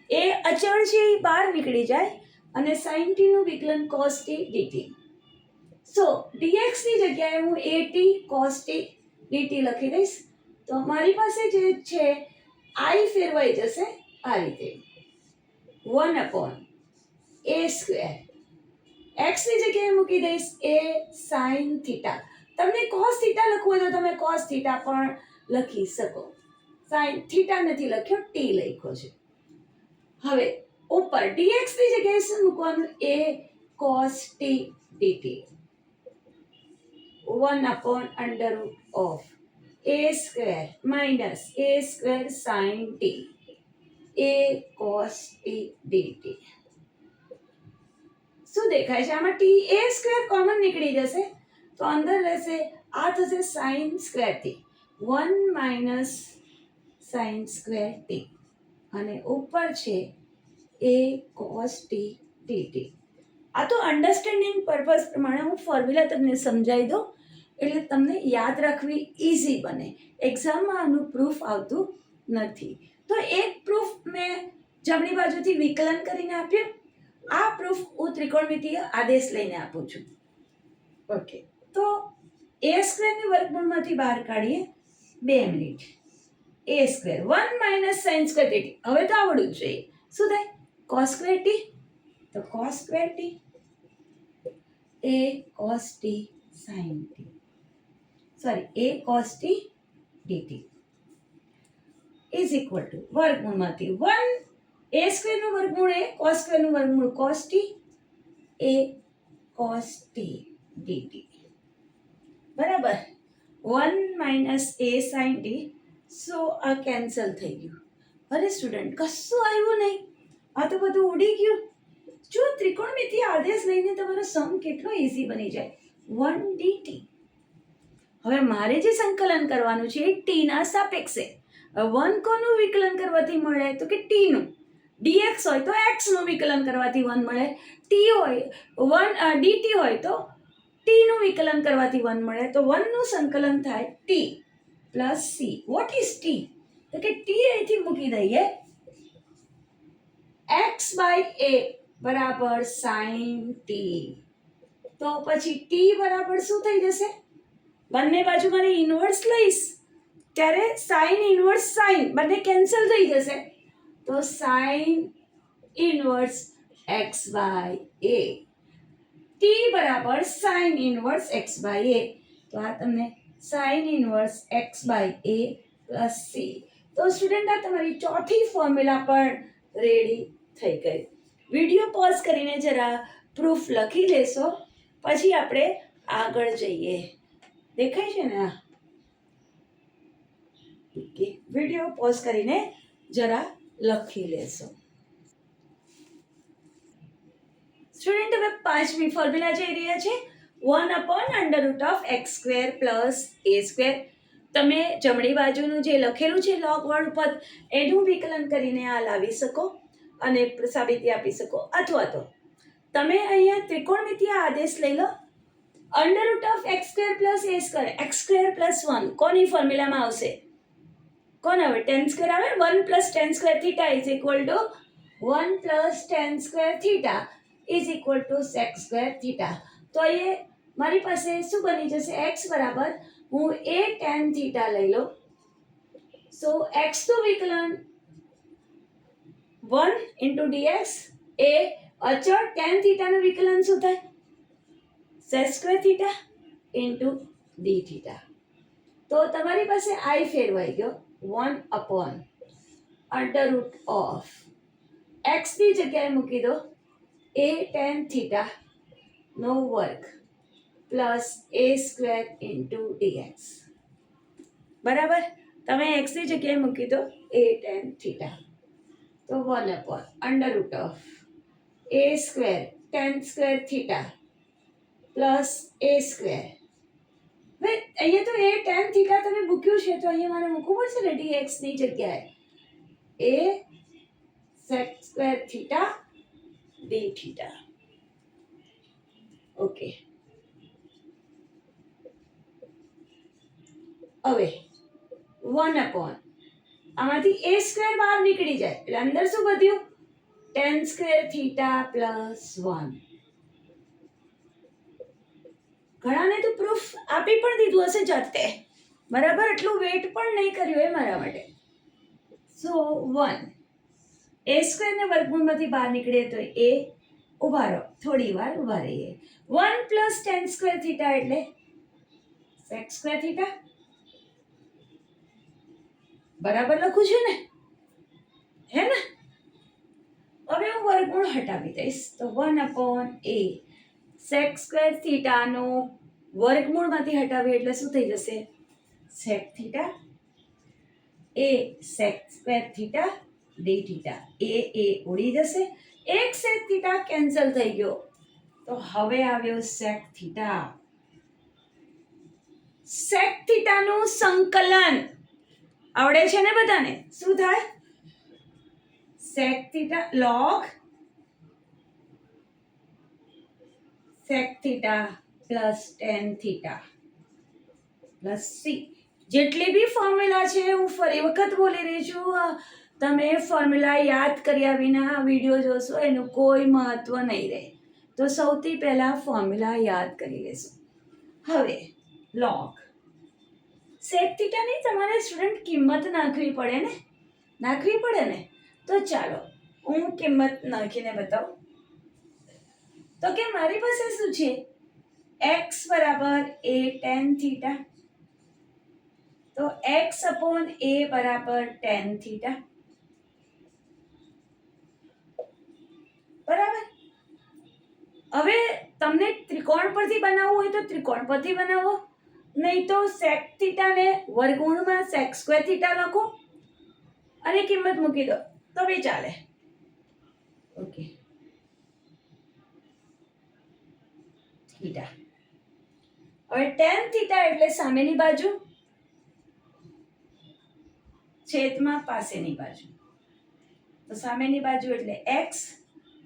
એ અચળ છે એ બહાર નીકળી જાય અને sin t નું વિકલન cos t dt. સો dx ની જગ્યાએ હું at cos t dt લખી દઈશ. તો મારી પાસે જે છે i ફેરવાઈ જશે આ રીતે 1/a સ્ક્વેર. x ની જગ્યાએ મૂકી દઈશ a sin થીટા. તમને cos થીટા લખવું હોય તો તમે cos થીટા પણ લખી શકો. sin થીટા નથી લખ્યો, t લખ્યો છે. હવે ઉપર dx ની જગ્યાએ શું મૂકવાનું? a cos t dt 1/√of a square minus a square sin t a cos t dt. શું દેખાય છે આમાં? t a સ્ક્વેર કોમન નીકળી જશે તો અંદર રહેશે, આ થશે sin square t 1 minus sin square t અને ઉપર છે a cos t dt. આ તો અન્ડરસ્ટેન્ડિંગ પર્પઝ પ્રમાણે હું ફોર્મ્યુલા તમને સમજાવી દઉં એટલે તમને યાદ રાખવી ઇઝી બને. એક્ઝામમાં આનું પ્રૂફ આવતું નથી. તો એક પ્રૂફ મેં જમણી બાજુથી વિકલન કરીને આપ્યું. આ પ્રૂફ હું ત્રિકોણમિતિય આદેશ લઈને આપું છું. ઓકે, તો a સ્ક્વેરની વર્ગમૂળમાંથી બહાર કાઢીએ. 2 minute. a square 1 minus sine square dt. હવે તો આવડવું જોઈએ. શું થાય? cos સ્ક્વેર t, તો cos square t a cos t sin t a cos t dt is equal to વર્ગમૂળમાંથી 1 a સ્ક્વેરનું વર્ગમૂળ a, cos સ્ક્વેરનું વર્ગમૂળ cos t a cos t dt. બરાબર. 1 માઇનસ a sin t. સો આ cancel થઈ ગયું. અરે સ્ટુડન્ટ, કશું આવ્યું નહીં, આ તો બધું ઉડી ગયું. જો ત્રિકોણમિતિય આદેશ લઈને તમારો સમ કેટલો ઇઝી બની જાય. 1 dt. હવે મારે જે સંકલન કરવાનું છે એ t ના સાપેક્ષે. 1 કોનું વિકલન કરવાથી મળે? તો કે t નું. dx હોય તો x નું વિકલન કરવાથી 1 મળે. t હોય 1 dt હોય તો t નું વિકલન કરવાથી 1 મળે. તો 1 નું સંકલન થાય t plus c. What is t? તો કે t અહીંથી મૂકી દઈએ. x બાય a બરાબર sin t. તો પછી t બરાબર શું થઈ જશે? બંને બાજુ મારે ઇનવર્સ લઈશ ત્યારે sin ઇનવર્સ sin બંને કેન્સલ થઈ જશે. તો sin inverse x by a. t બરાબર sin inverse x by a. તો આ તમને sin inverse x by a plus c. તો સ્ટુડન્ટ, આ તમારી ચોથી ફોર્મ્યુલા પણ રેડી થઈ ગઈ. વિડીયો પોઝ કરીને જરા પ્રૂફ લખી લેશો, પછી આપણે આગળ જઈએ. દેખાય છે ને? આ ઓકે, વિડીયો પોઝ કરીને જરા લખી લેશો. સ્ટુડન્ટ, હવે પાંચમી ફોર્મ્યુલા જઈ રહ્યા છે 1/√x square plus a square. તમે જમણી બાજુનું જે લખેલું છે લોગ વાળું પદ એનું વિકલન કરીને આ લાવી શકો અને સાબિતી આપી શકો. અથવા તો તમે અહીંયા ત્રિકોણમિતિય આદેશ લઈ લો. √x square plus a square, x square plus 1 કોની ફોર્મ્યુલામાં આવશે? કોણ આવે? tan સ્ક્વેર આવે. 1 plus tan square theta is equal two 1 plus tan square theta is equal two sec square theta. તો એ મારી પાસે શું બની જશે? x બરાબર હું a tan થીટા લઈ લઉં. સો x નું વિકલન 1 ઇન્ટુ dx. એ અચળ tan થીટાનું વિકલન શું થાય? sec square theta into d theta. તો તમારી પાસે i ફેરવાઈ ગયો. 1/√of x ની જગ્યાએ મૂકી દો a tan થીટા નો વર્ગ plus a square into dx. બરાબર. તમે x ની જગ્યાએ મૂકી દો a tan થીટા. તો 1/√of a square tan square theta plus a square. ભાઈ અહીંયા તો a tan થીટા તમે મૂક્યું છે, તો અહીંયા મારે મૂકવું પડશે ને dx ની જગ્યાએ a sec square theta d theta. Okay, હવે 1/ આમાંથી a સ્ક્વેર બહાર નીકળી જાય એટલે અંદર શું વધ્યું? tan square theta plus 1. ઘણાને તો પ્રૂફ આપી પણ દીધું હશે જાતે. બરાબર, એટલું વેટ પણ નહીં કર્યું એ મારા માટે. સો 1 a સ્ક્વેરને વર્ગમૂળમાંથી બહાર નીકળે તો a. ઊભા રહો, થોડી વાર ઊભા રહીએ. 1 પ્લસ tan સ્ક્વેર થીટા એટલે sec સ્ક્વેર થીટા. બરાબર લખું છું ને? હે ને? હવે હું વર્ગમૂળ હટાવી દઈશ તો 1/a sec સ્ક્વેર થીટાનો વર્ગમૂળમાંથી હટાવીએ એટલે શું થઈ જશે sec થીટા એ sec square theta d theta એ ઉડી જશે એક sec થીટા કેન્સલ થઈ ગયો તો હવે આવ્યો sec થીટા sec થીટાનું સંકલન આવડે છે ને બધાને શું થાય sec theta log sec theta plus tan theta plus c જેટલી બી ફોર્મ્યુલા છે હું ફરી વખત બોલી રહી છું તમે ફોર્મ્યુલા યાદ કર્યા વિના વિડીયો જોશો એનું કોઈ મહત્વ નહીં રહે તો સૌથી પહેલા ફોર્મ્યુલા યાદ કરી લેશો હવે log sec થીટાની તમારે સ્ટુડન્ટ કિંમત નાખવી પડે ને તો ચાલો હું કિંમત નાખીને બતાવું તો કે મારી પાસે શું છે x બરાબર a tan થીટા તો x upon a બરાબર tan થીટા બરાબર હવે તમને ત્રિકોણ પરથી બનાવવું હોય તો ત્રિકોણ પરથી બનાવો નહીં તો sec થીટાને વર્ગમૂળમાં sec સ્ક્વેર થીટા લખો અને કિંમત મૂકી દો તો બી ચાલે ઓકે થીટા હવે tan થીટા એટલે સામેની બાજુ છેદમાં પાસેની બાજુ તો સામેની બાજુ એટલે x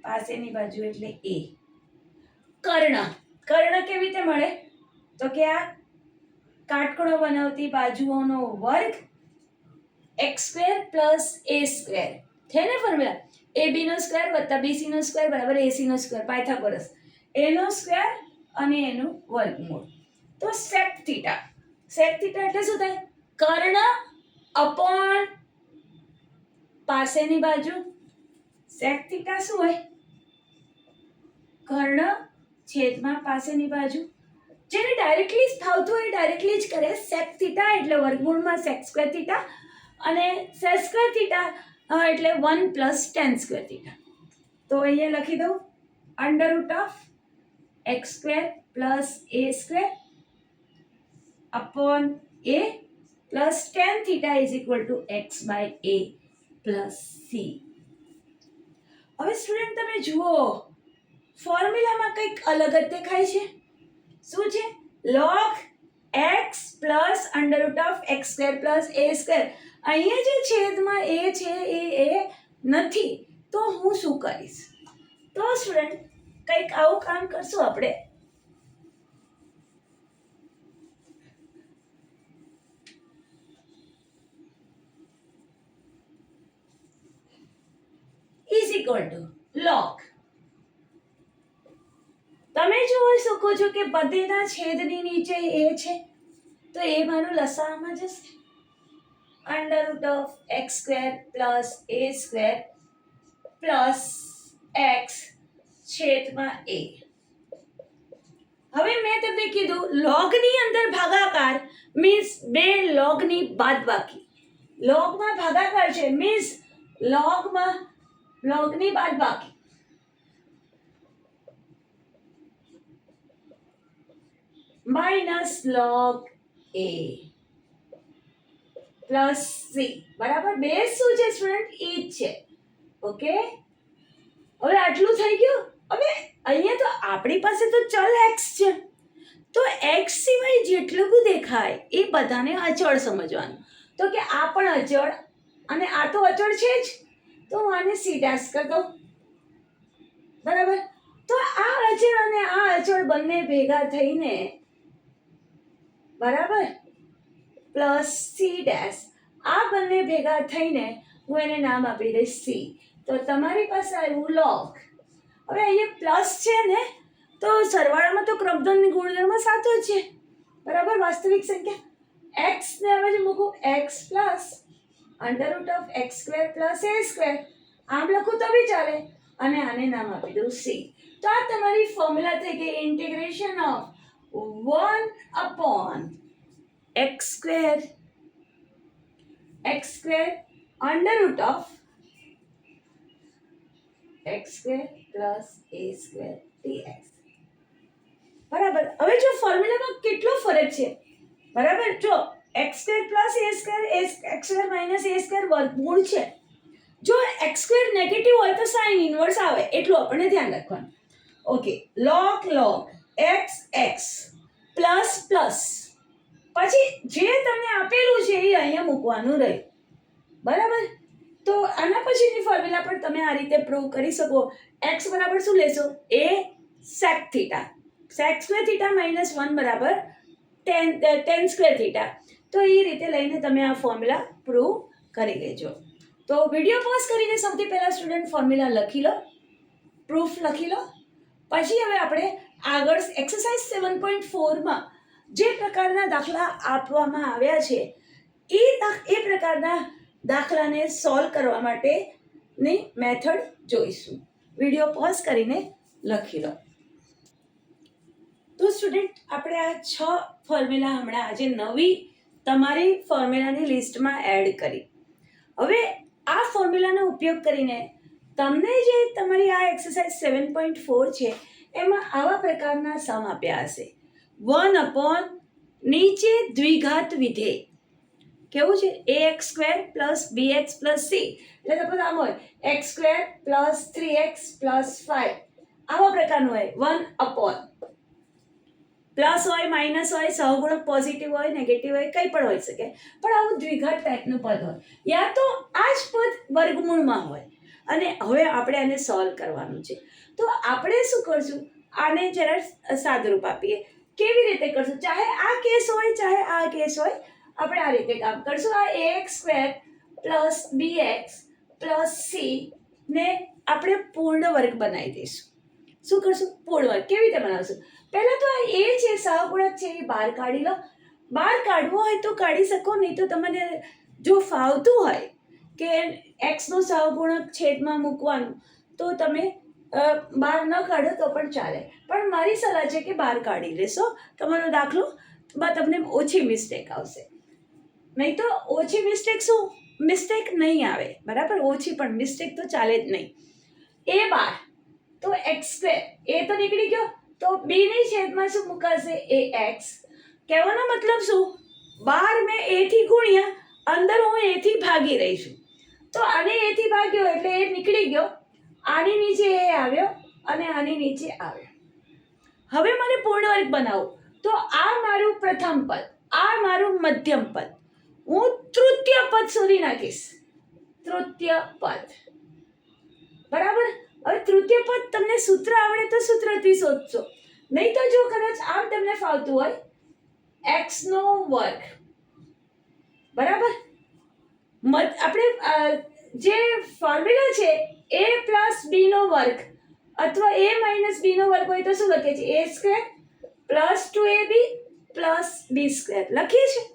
પાસેની બાજુ એટલે a કર્ણ કેવી રીતે મળે તો કે આ કાટખૂણો બનાવતી બાજુઓનો વર્ગ x square plus a square છે ને ફોર્મ્યુલા ab નો સ્ક્વેર વત્તા bc નો સ્ક્વેર બરાબર ac નો સ્ક્વેર પાયથાગોરસ a નો સ્ક્વેર અને એનું વર્ગમૂળ તો sec થીટા એટલે શું થાય કર્ણ અપોન પાસેની બાજુ sec થીટા શું હોય કર્ણ છેદમાં પાસેની બાજુ જેને ડાયરેક્ટલી ફાવતું હોય ડાયરેક્ટલી જ કરે sec થીટા એટલે વર્ગમૂળમાં sec સ્ક્વેર થીટા અને sec સ્ક્વેર થીટા એટલે 1 પ્લસ tan સ્ક્વેર થીટા તો અહીંયા લખી દઉં under root of x square plus a square upon a plus tan theta is equal to x by a plus c હવે student તમે જુઓ ફોર્મ્યુલામાં કંઈક અલગ જ દેખાય છે શું છે log x plus under root of x square plus a square અહીંયા જે છેદમાં a છે એ નથી તો હું શું કરીશ તો સ્ટુડન્ટ કંઈક આવું કામ કરશું આપણે ઇઝ ઇક્વલ ટુ log તમે જોઈ શકો છો કે બધેના છેદની નીચે a છે તો એ મારું લસાઅમાં જશે under root of x square plus a square plus x છેદમાં a હવે મેં તમને કીધું લોગની અંદર ભાગાકાર મીન્સ બે લોગની બાદબાકી લોગમાં ભાગાકાર છે મીન્સ લોગની બાદબાકી minus log a plus c બરાબર બે શું છે સ્ટુડન્ટ એ જ છે ઓકે હવે આટલું થઈ ગયું હવે અહીંયા તો આપણી પાસે તો ચલ x છે તો x સિવાય જેટલું બધું દેખાય એ બધાને અચળ સમજવાનું તો કે આ પણ અચળ અને આ તો અચળ છે જ તો હું આને c ડેશ કરી દઉં બરાબર તો આ અચળ અને આ અચળ બંને ભેગા થઈને બરાબર પ્લસ c ડેશ આ બંને ભેગા થઈને હું એને નામ આપી દઈશ c તો તમારી પાસે આવ્યું log હવે અહીંયા પ્લસ છે ને તો સરવાળામાં તો ક્રમધનની ગુણધર્મ સાચો જ છે બરાબર વાસ્તવિક સંખ્યા x ને હવે જો મૂકું x plus under root of x square plus a square આમ લખું તો બી ચાલે અને આને નામ આપી દઉં c તો આ તમારી ફોર્મ્યુલા થઈ ગઈ integration of 1 upon x square under root of x square plus a square dx. બરાબર. હવે જો ફોર્મ્યુલામાં કેટલો ફરક છે, બરાબર. જો x square plus a square x square minus a square વર્ગમૂળ છે. જો એક્સ સ્ક્વેર નેગેટિવ હોય તો સાઇન ઇન્વર્સ આવે, એટલું આપણને ધ્યાન રાખવાનું. Okay, log x x plus plus પછી જે તમને આપેલું છે એ અહીંયા મૂકવાનું રહ્યું, બરાબર. તો આના પછીની ફોર્મ્યુલા પણ તમે આ રીતે પ્રૂવ કરી શકો. એક્સ બરાબર શું લેશો? એ sec theta, sec square theta minus 1 બરાબર ટેન સ્ક્વેર થીટા. તો એ રીતે લઈને તમે આ ફોર્મ્યુલા પ્રૂવ કરી લેજો. તો વિડીયો પોઝ કરીને સૌથી પહેલાં સ્ટુડન્ટ ફોર્મ્યુલા લખી લો, પ્રૂફ લખી લો. પછી હવે આપણે આગળ એક્સરસાઇઝ 7.4માં જે પ્રકારના દાખલા આપવામાં આવ્યા છે એ પ્રકારના દાખલાને સોલ્વ કરવા માટેની મેથડ જોઈશું. વિડીયો પોઝ કરીને લખી લો. તો સ્ટુડન્ટ આપણે આ 6 ફોર્મ્યુલા હમણાં આજે નવી તમારી ફોર્મ્યુલાની લિસ્ટમાં એડ કરી. હવે આ ફોર્મ્યુલાનો ઉપયોગ કરીને તમને જે તમારી આ એક્સરસાઇઝ 7.4 છે એમાં આવા પ્રકારના સમ આપ્યા હશે. 1 નીચે દ્વિઘાત વિધેય કેવું છે? ax square plus bx plus c. એટલે સપોઝ આમ હોય x square plus 3x plus 5, આવા પ્રકારનું હોય. 1 પ્લસ હોય, માઇનસ હોય, સહગુણક પોઝિટિવ હોય, નેગેટિવ હોય, કંઈ પણ હોઈ શકે, પણ આવું દ્વિઘાત ટાઈપનું પદ હોય, યા તો આ જ પદ વર્ગમૂળમાં હોય. અને હવે આપણે આને સોલ્વ કરવાનું છે. તો આપણે શું કરશું? આને જરા સાદુરૂપ આપીએ. કેવી રીતે કરશું? ચાહે આ કેસ હોય ચાહે આ કેસ હોય, આપણે આ રીતે કામ કરશું. આ ax square plus bx plus c ને આપણે પૂર્ણ વર્ગ બનાવી દઈશું. શું કરશું? પૂર્ણ વર્ગ. કેવી રીતે બનાવશું? પહેલા તો આ એ છે સહગુણક છે એ બહાર કાઢી લો. બહાર કાઢવો હોય તો કાઢી શકો, નહીં તો તમને જો ફાવતું હોય કે એક્સનો સહગુણક છેદમાં મૂકવાનું તો તમે બહાર ન કાઢો તો પણ ચાલે, પણ મારી સલાહ છે કે બહાર કાઢી લેશો. તમારો દાખલોમાં તમને ઓછી મિસ્ટેક આવશે. નહીં તો ઓછી મિસ્ટેક શું? મિસ્ટેક નહીં આવે, બરાબર. ઓછી પણ મિસ્ટેક તો ચાલે જ નહીં. એ બાર તો એક્સ સ્ક્વેર, એ તો નીકળી ગયો, તો બી ની છેદમાં શું મુકાશે? એ એક્સ. કહેવાનો મતલબ શું? બહાર મેં એ થી ગુણ્યા, અંદર હું એ થી ભાગી રહી છું. તો આને એ થી ભાગ્યો એટલે એ નીકળી ગયો, આની નીચે એ આવ્યો અને આની નીચે આવ્યો. હવે મને પૂર્ણ વર્ગ બનાવો. તો આ મારું પ્રથમ પદ, આ મારું મધ્યમ પદ, હું તૃતીય પદ સુધી નાખીશ. તૃતીય પદ, બરાબર. હવે તૃતીય પદ તમને સૂત્ર આવડે તો સૂત્રથી શોધશો, નહીં તો જો કદાચ આમ તમને ફાવતું હોય એક્સ નો વર્ગ, બરાબર. આપણે જે ફોર્મ્યુલા છે a પ્લસ બી નો વર્ગ અથવા a માઇનસ બી નો વર્ગ હોય તો શું લખીએ છીએ? a square plus 2ab plus b square લખીએ છીએ.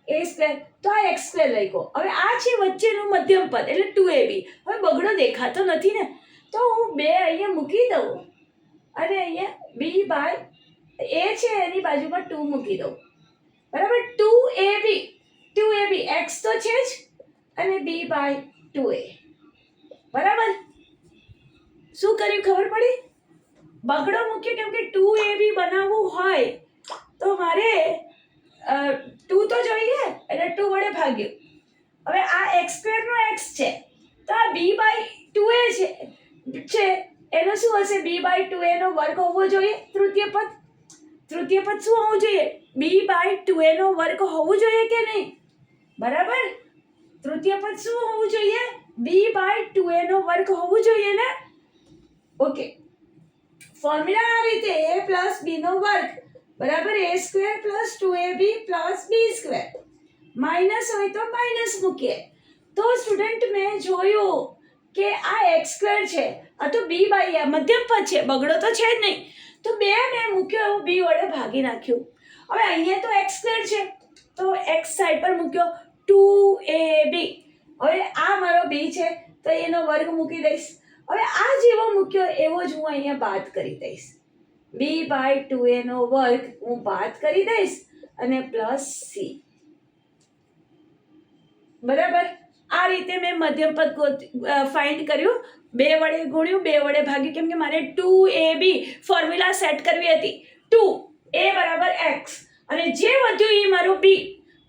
a સ્ક્વેર, તો આ એક્સ સ્ક્વેર લખ્યો. હવે આ છે વચ્ચેનું મધ્યમ પદ એટલે 2ab. હવે બગડો દેખાતો નથી ને, તો હું 2 અહીંયા મૂકી દઉં અને અહીંયા b બાય a છે એની બાજુમાં 2 મૂકી દઉં, બરાબર. 2ab x તો છે જ અને b બાય 2a, બરાબર. શું કર્યું ખબર પડી? બગડો મૂક્યો કેમ કે 2ab બનાવવું હોય તો મારે 2 તો જોઈએ એટલે 2 વડે ભાગ્યું. હવે આ એક્સ સ્ક્વેરનો એક્સ છે તો આ b બાય 2a છે એનો શું હશે? b બાય 2a નો વર્ગ હોવો જોઈએ. તૃતીય પદ શું હોવું જોઈએ? b બાય 2a નો વર્ગ હોવું જોઈએ કે નહીં? બરાબર. તૃતીય પદ શું હોવું જોઈએ? b બાય 2a નો વર્ગ હોવું જોઈએ ને. ઓકે, ફોર્મ્યુલા આ રીતે a પ્લસ b નો વર્ગ બરાબર a square plus 2ab plus b square. Minus હોય તો માઇનસ મૂકીએ. તો સ્ટુડન્ટ મેં જોયું કે આ એક્સ સ્ક્વેર છે, આ તો b બાય મધ્યમ પદ છે, બગડો તો છે જ નહીં. તો 2 મેં મૂક્યો એવું b વડે ભાગી નાખ્યું. હવે અહીંયા તો એક્સ સ્ક્વેર છે તો એક્સ સાઈડ પર મૂક્યો 2ab. હવે આ મારો b છે તો એનો વર્ગ મૂકી દઈશ. હવે આ જેવો મૂક્યો એવો જ હું અહીંયા બાદ કરી દઈશ. b બાય 2a નો વર્ગ હું બાદ કરી દઈશ અને પ્લસ c, બરાબર. આ રીતે મેં મધ્યમ પદ ફાઇન્ડ કર્યું, 2 વડે ગુણ્યું, 2 વડે ભાગ્યું, કેમ કે મારે 2ab ફોર્મ્યુલા સેટ કરવી હતી. 2a બરાબર x અને જે વધ્યું એ મારું b,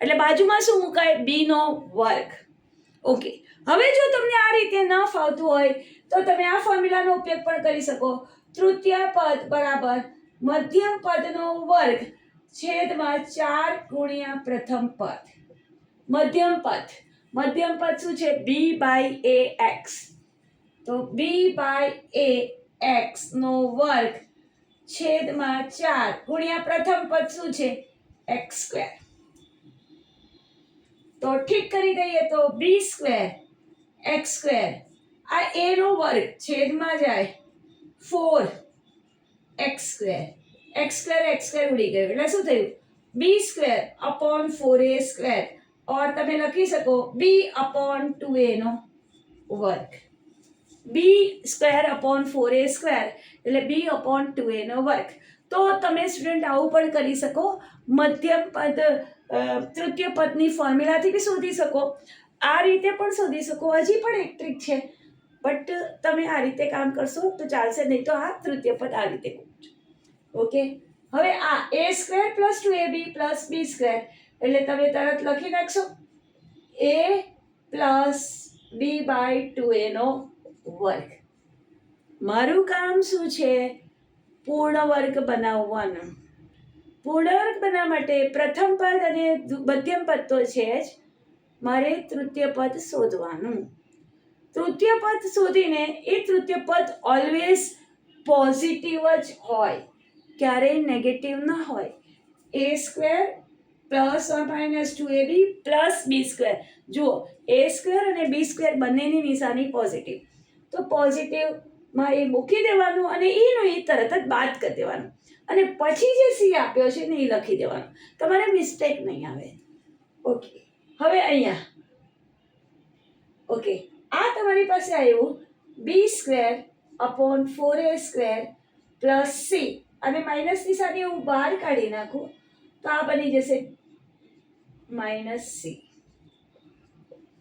એટલે બાજુમાં શું મુકાય, b નો વર્ગ. ઓકે, હવે જો તમને આ રીતે ન ફાવતું હોય તો તમે આ ફોર્મ્યુલાનો ઉપયોગ પણ કરી શકો. તૃતીય પદ બરાબર મધ્યમ પદનો વર્ગ છેદમાં 4 ગુણ્યા પ્રથમ પદ. મધ્યમ પદ શું છે, b/ax. તો b/ax નો વર્ગ છેદમાં 4 ગુણ્યા પ્રથમ પદ શું છે, x². તો ઠીક કરી દઈએ તો b² x², આ a નો વર્ગ છેદમાં જાય 4x², x² ઉડી ગયું એટલે શું થયું, b²/4a², ઓર તમે લખી શકો b/2a નો વર્ગ. b²/4a² એટલે b/2a નો વર્ગ. તો તમે સ્ટુડન્ટ આવું પણ કરી શકો, મધ્યમ પદ તૃતીય પદની ફોર્મ્યુલાથી બી શોધી શકો, આ રીતે પણ શોધી શકો. હજી પણ એક ટ્રીક છે, બટ તમે આ રીતે કામ કરશો તો ચાલશે, નહીં તો આ તૃતીય પદ આ રીતે. ઓકે, હવે આ a² + 2ab + b² એટલે તમે તરત લખી નાખશો a + b/2a નો વર્ગ. મારું કામ શું છે, પૂર્ણ વર્ગ બનાવવાનું. પૂર્ણ વર્ગ બનાવવા માટે પ્રથમ પદ અને મધ્યમ પદ તો છે જ, મારે તૃતીય પદ શોધવાનું. તૃતીય પદ શોધીને એ તૃતીય પદ ઓલવેઝ પોઝિટિવ જ હોય, ક્યારેય નેગેટિવ ના હોય. a² ± 2ab + b². જુઓ, a² અને b² બંનેની નિશાની પોઝિટિવ, તો પોઝિટિવમાં એ મૂકી દેવાનું અને એનું એ તરત જ બાદ કરી દેવાનું અને પછી જે સી આપ્યો છે ને એ લખી દેવાનું, તમારે મિસ્ટેક નહીં આવે. ઓકે, હવે અહીંયા ઓકે, આ તમારી પાસે આવ્યું b²/4a² + c અને માઇનસ નિશાની હું બહાર કાઢી નાખું તો આ બની જશે -c.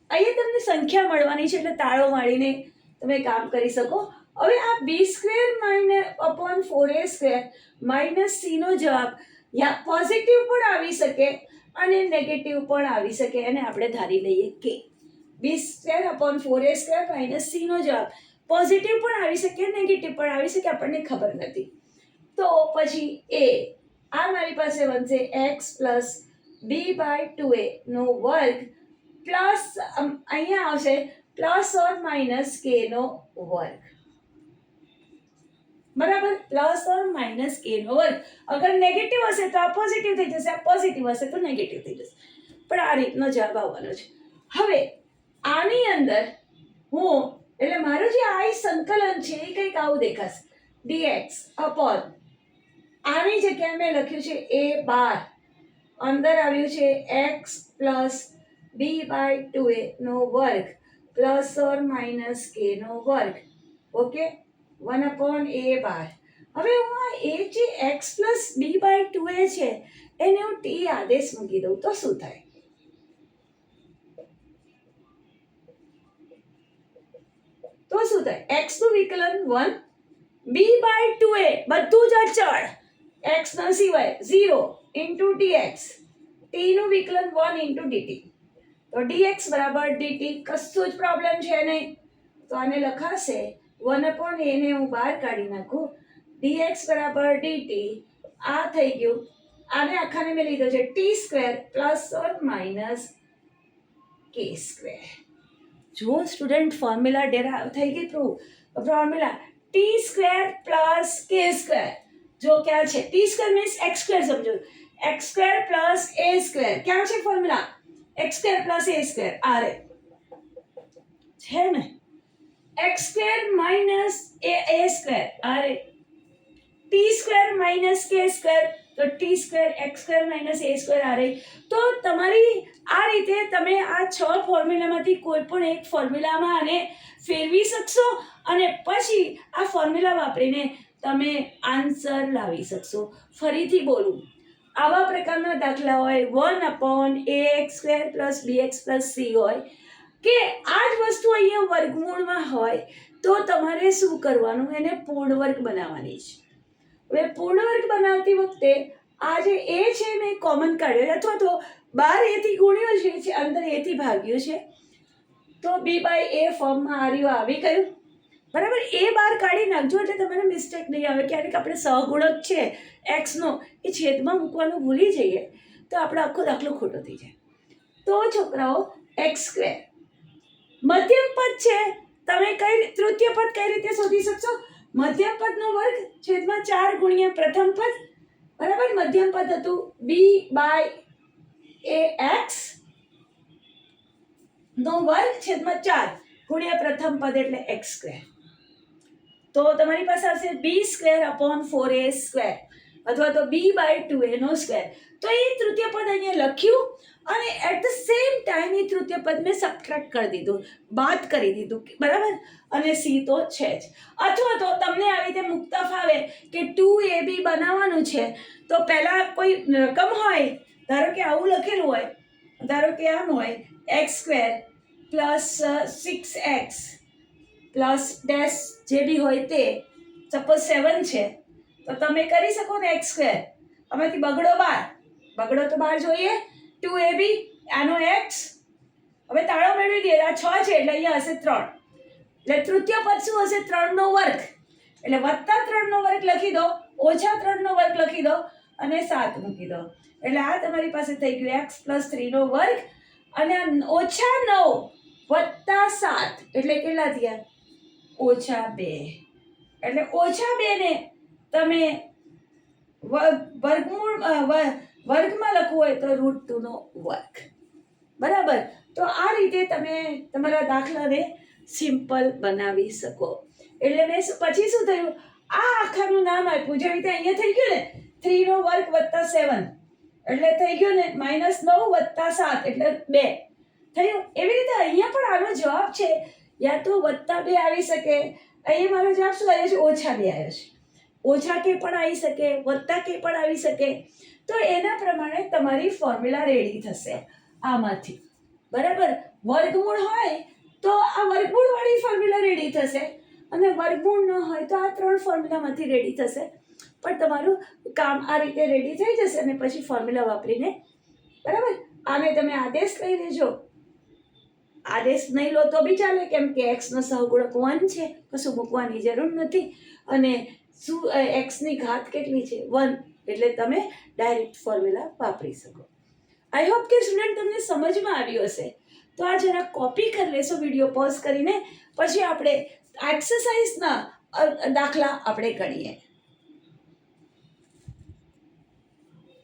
અહીંયા તમને સંખ્યા મળવાની છે એટલે તાળો મારીને તમે કામ કરી શકો. હવે આ b²/4a² - c નો જવાબ યા પોઝિટિવ પણ આવી શકે અને નેગેટિવ પણ આવી શકે, અને આપણે ધારી લઈએ કે b²/4a² - c નો જવાબ પોઝિટિવ પણ આવી શકે, નેગેટિવ પણ આવી શકે, આપણને ખબર નથી. તો પછી આ મારી પાસે બનશે x + b/2a નો વર્ગ પ્લસ અહીંયા આવશે ± k નો વર્ગ. બરાબર, ± k નો વર્ગ. અગર નેગેટિવ હશે તો આ પોઝિટિવ થઈ જશે, આ પોઝિટિવ હશે તો નેગેટિવ થઈ જશે, પણ આ રીતનો જવાબ આવવાનો છે. હવે આની અંદર હું એટલે મારું જે આ સંકલન છે એ કંઈક આવું દેખાશે, dx upon આની જગ્યાએ મેં લખ્યું છે a12, અંદર આવ્યું છે x + b/2a નો વર્ગ ± k નો વર્ગ. Okay, 1/a12. હવે હું આ a જે x + b/2a છે એને હું t આદેશ મૂકી દઉં તો શું થાય, x નું વિકલન 1, b/2a બધું જ અચળ, x ના સિવાય 0 * dx, t નું વિકલન 1 * dt. તો dx = dt, કશું જ પ્રોબ્લેમ છે નહીં. તો આને લખાશે 1/a ને હું બહાર કાઢી નાખું, dx = dt. આ થઈ ગયું, આને આખાને મેં લીધો છે t² ± k². જો સ્ટુડન્ટ ફોર્મ્યુલા ડેરાવ થઈ ગઈ તો ફોર્મ્યુલા t² + k². જો ક્યાં છે, t² મીન્સ x² સમજો, x² + a². ક્યાં છે ફોર્મ્યુલા, x² + a². આ રે છે ને, x² - a². આ રે t² - k², તો t² x² - a² આ રહી. તો તમારી આ રીતે તમે આ 6 ફોર્મ્યુલામાંથી કોઈ પણ એક ફોર્મ્યુલામાં આને ફેરવી શકશો અને પછી આ ફોર્મ્યુલા વાપરીને તમે આન્સર લાવી શકશો. ફરીથી બોલું, આવા પ્રકારના દાખલા હોય 1/ax² + bx + c હોય કે આ જ વસ્તુ અહીંયા વર્ગમૂળમાં હોય તો તમારે શું કરવાનું, એને પૂર્ણ વર્ગ બનાવવાની છે. હવે પૂર્ણ વર્ગ બનાવતી વખતે આ જે એ છે મેં કોમન કાઢ્યો, અથવા તો બહાર એથી ગુણ્યો છે, અંદર એથી ભાગ્યું છે, તો બી બાય એ ફોર્મમાં આવી ગયું. બરાબર, એ બહાર કાઢી નાખજો એટલે તમારે મિસ્ટેક નહીં આવે. ક્યારેક આપણે સહગુણક છે એક્સનો એ છેદમાં મૂકવાનું ભૂલી જઈએ તો આપણો આખો દાખલો ખોટો થઈ જાય. તો છોકરાઓ એક્સ સ્ક્વેર મધ્યમ પદ છે, તમે તૃતીય પદ કઈ રીતે શોધી શકશો? મધ્યમ પદનો વર્ગ છેદમાં 4 ગુણ્યા પ્રથમ પદ. બરાબર, મધ્યમ પદ હતું બી બાય એ એક્સ નો વર્ગ છેદમાં 4 ગુણ્યા પ્રથમ પદ એટલે એક્સ સ્ક્વેર. તો તમારી પાસે આવશે બી સ્ક્વેર અપોન 4a સ્ક્વેર, અથવા તો બી બાય 2a નો સ્ક્વેર. તો એ તૃતીય પદ અહીંયા લખ્યું અને એટ ધ સેમ ટાઈમ એ તૃતીય પદ મેં સબટ્રેક્ટ કરી દીધું, બાદ કરી દીધું. બરાબર, અને સી તો છે જ. અથવા તો તમને આવી રીતે મુક્તા ફાવે કે 2ab બનાવવાનું છે, તો પહેલા કોઈ રકમ હોય, ધારો કે આવું લખેલું હોય, ધારો કે આમ હોય x square plus 6x plus dash જે બી હોય તે, સપોઝ 7 છે, તો તમે કરી શકો ને એક્સ સ્ક્વેર, આમાંથી બગડો તો બાર જોઈએ, 2ab આનો x, હવે તાળો મેળવી દઈએ, આ 6 છે એટલે અહીંયા હશે 3, એટલે તૃતીય પદ શું હશે? 3 નો વર્ગ, એટલે વત્તા 3 નો વર્ગ લખી દો, ઓછા 3 નો વર્ગ લખી દો અને 7 મૂકી દો, એટલે આ તમારી પાસે થઈ ગયું x પ્લસ 3 નો વર્ગ, અને ઓછા 9 વત્તા 7 એટલે કેટલા થયા? ઓછા 2. એટલે ઓછા 2 ને તમે વર્ગમાં લખવું હોય તો √2 નો વર્ગ. બરાબર, તો આ રીતે તમે તમારા દાખલાને સિમ્પલ બનાવી શકો. એટલે મેં પછી શું થયું, આ આખાનું નામ આપ્યું, જેવી રીતે અહીંયા થઈ ગયું ને 3 નો વર્ગ વત્તા 7 એટલે થઈ ગયું ને -9 વત્તા 7 એટલે 2 થયું. એવી રીતે અહીંયા પણ આનો જવાબ છે યા તો વત્તા 2 આવી શકે, અહીંયા મારો જવાબ શું આવ્યો છે? ઓછા 2 આવ્યો છે. ઓછા કે પણ આવી શકે, વત્તા કે પણ આવી શકે. તો એના પ્રમાણે તમારી ફોર્મ્યુલા રેડી થશે આમાંથી. બરાબર, વર્ગમૂળ હોય તો આ વર્ગમૂળ વાળી ફોર્મ્યુલા રેડી થશે, અને વર્ગમૂળ ન હોય તો આ 3 ફોર્મ્યુલામાંથી રેડી થશે. પણ તમારું કામ આ રીતે રેડી થઈ જશે અને પછી ફોર્મ્યુલા વાપરીને, બરાબર, આને તમે આદેશ લઈ લેજો. આદેશ નહીં લો તો બી ચાલે, કેમ કે x નો સહગુણક 1 છે, કશું મૂકવાની જરૂર નથી. અને શું x ની ઘાત કેટલી છે? 1, એટલે તમે ડાયરેક્ટ ફોર્મ્યુલા વાપરી શકો. આઈ હોપ કે સ્ટુડન્ટ તમને સમજમાં આવ્યું હશે. તો આ જરા કોપી કરી લેશો વિડીયો પોઝ કરીને, પછી આપણે એક્સરસાઇઝના દાખલા આપણે ગણીએ.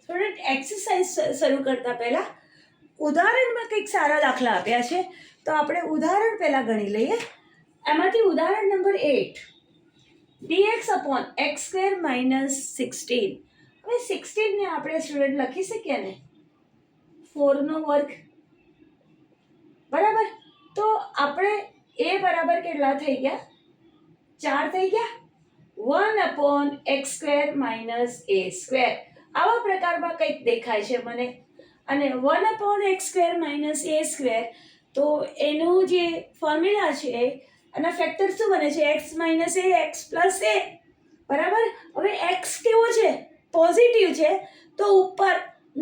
સ્ટુડન્ટ, એક્સરસાઇઝ શરૂ કરતા પહેલા ઉદાહરણમાં કંઈક સારા દાખલા આપ્યા છે, તો આપણે ઉદાહરણ પહેલા ગણી લઈએ. એમાંથી ઉદાહરણ number 8, dx upon x square minus 16. હવે 16 ને આપણે સ્ટુડન્ટ લખી શકીએ ને 4 નો વર્ગ. બરાબર, તો આપણે a બરાબર કેટલા થઈ ગયા? 4 થઈ ગયા. 1 upon x square minus a square આવા પ્રકારમાં કંઈક દેખાય છે મને. અને 1 upon x square minus a square, તો એનું જે ફોર્મ્યુલા છે એના ફેક્ટર શું બને છે? x minus a, x plus a. બરાબર, હવે x કેવો છે? પોઝિટિવ છે, તો ઉપર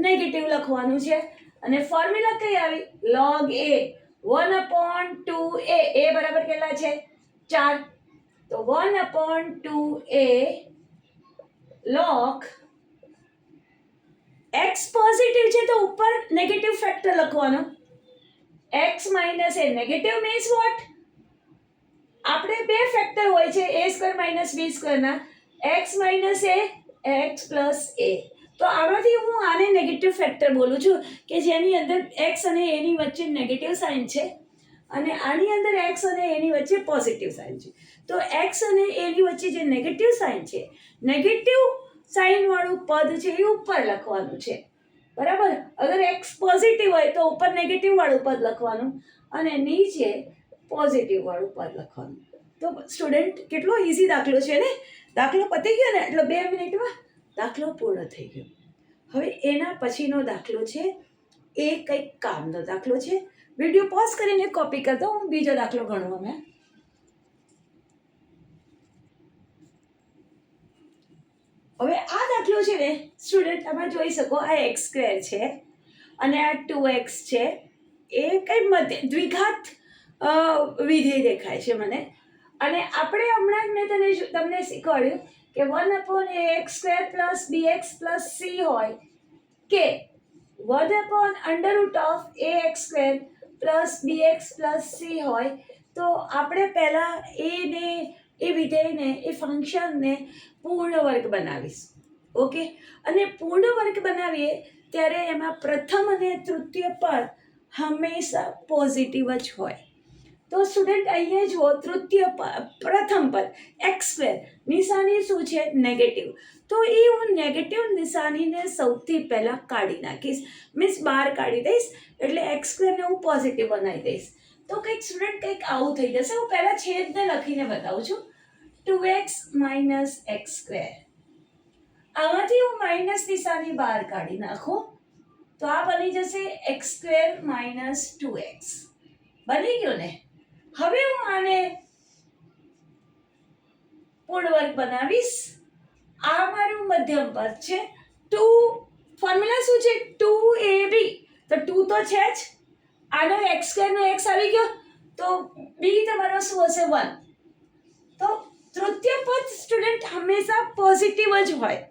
નેગેટિવ લખવાનું છે. અને ફોર્મ્યુલા કઈ આવી? log a, 1 upon 2a. a બરાબર કેટલા છે? 4. તો 1 upon 2a log x positive છે તો ઉપર નેગેટિવ ફેક્ટર લખવાનો. x minus a negative means what? આપણે બે ફેક્ટર હોય છે a square minus b સ્ક્વેરના, x minus a, x plus a. તો આમાંથી હું આને નેગેટિવ ફેક્ટર બોલું છું કે જેની અંદર x અને a ની વચ્ચે નેગેટિવ સાઇન છે, અને આની અંદર x અને a ની વચ્ચે પોઝિટિવ સાઇન છે. તો x અને a ની વચ્ચે જે નેગેટિવ સાઇન છે, નેગેટિવ સાઇન વાળું પદ છે એ ઉપર લખવાનું છે. બરાબર, અગર x પોઝિટિવ હોય તો ઉપર નેગેટિવ વાળું પદ લખવાનું અને નીચે પોઝિટિવ વાળું પદ લખવાનું. તો સ્ટુડન્ટ, કેટલો ઈઝી દાખલો છે ને? દાખલો પતી ગયો ને એટલે 2 મિનિટમાં દાખલો પૂર્ણ થઈ ગયો. હવે એના પછીનો દાખલો છે એ કંઈક કામનો દાખલો છે, વિડીયો પોઝ કરીને કોપી કરતો હું બીજો દાખલો ગણું અમે. હવે આ દાખલો છે ને સ્ટુડન્ટ તમે જોઈ શકો, આ એક્સ સ્ક્વેર છે અને આ 2x છે. એ કઈ મધ્ય દ્વિઘાત વિધેય દેખાય છે મને. અને આપણે હમણાં જ મેં તમને શીખવાડ્યું કે 1/ax² + bx + c હોય કે 1/√ax² + bx + c હોય. તો આપણે પહેલાં એ વિધેયને એ ફંક્શનને પૂર્ણ વર્ગ બનાવીશું. ઓકે, અને પૂર્ણ વર્ગ બનાવીએ ત્યારે એમાં પ્રથમ અને તૃતીય પદ હંમેશા પોઝિટિવ જ હોય. તો સ્ટુડન્ટ અહીંયા જુઓ, પ્રથમ પદ x² નિશાની શું છે? નેગેટિવ. તો એ હું નેગેટિવ નિશાનીને સૌથી પહેલાં કાઢી નાખીશ, મીન્સ બહાર કાઢી દઈશ. એટલે x² ને હું પોઝિટિવ બનાવી દઈશ. તો કંઈક સ્ટુડન્ટ કંઈક આવું થઈ જશે. હું પહેલાં છેદને લખીને બતાવું છું. 2x - x². આમાંથી હું માઇનસ નિશાની બહાર કાઢી નાખું તો આ બની જશે x² - 2x. બની ગયું ને? હવે હું આને પૂર્ણ વર્ગ બનાવીશ. આ મારું મધ્યમ પદ છે. 2 ફોર્મ્યુલા શું છે? 2ab. તો 2 તો છે જ. આનો x² નો x આવી ગયો તો b તમારો શું હશે? 1. તો તૃતીય પદ સ્ટુડન્ટ હંમેશા પોઝિટિવ જ હોય.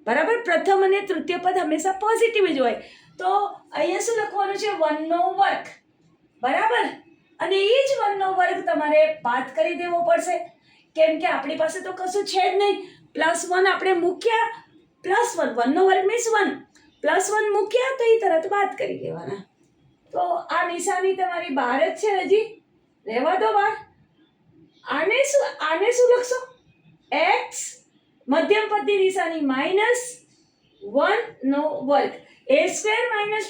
બરાબર, પ્રથમ અને તૃતીય પદ હંમેશા પોઝિટિવ જ હોય. તો અહીંયા શું લખવાનું છે? 1 નો વર્ગ. બરાબર, અને એ જ 1 નો વર્ગ તમારે બાદ કરી દેવો પડશે, કેમ કે આપણી પાસે તો કશું છે જ નહીં. +1 આપણે મૂક્યા, +1 1 નો વર્ગ મીન્સ 1, +1 મૂક્યા તો એ તરત બાદ કરી દેવાના. તો આ નિશાની તમારી બહાર જ છે, હજી રહેવા દો બહાર. આને શું લખશો? x મધ્યમ પદની નિશાની -1 નો વર્ગ. a² -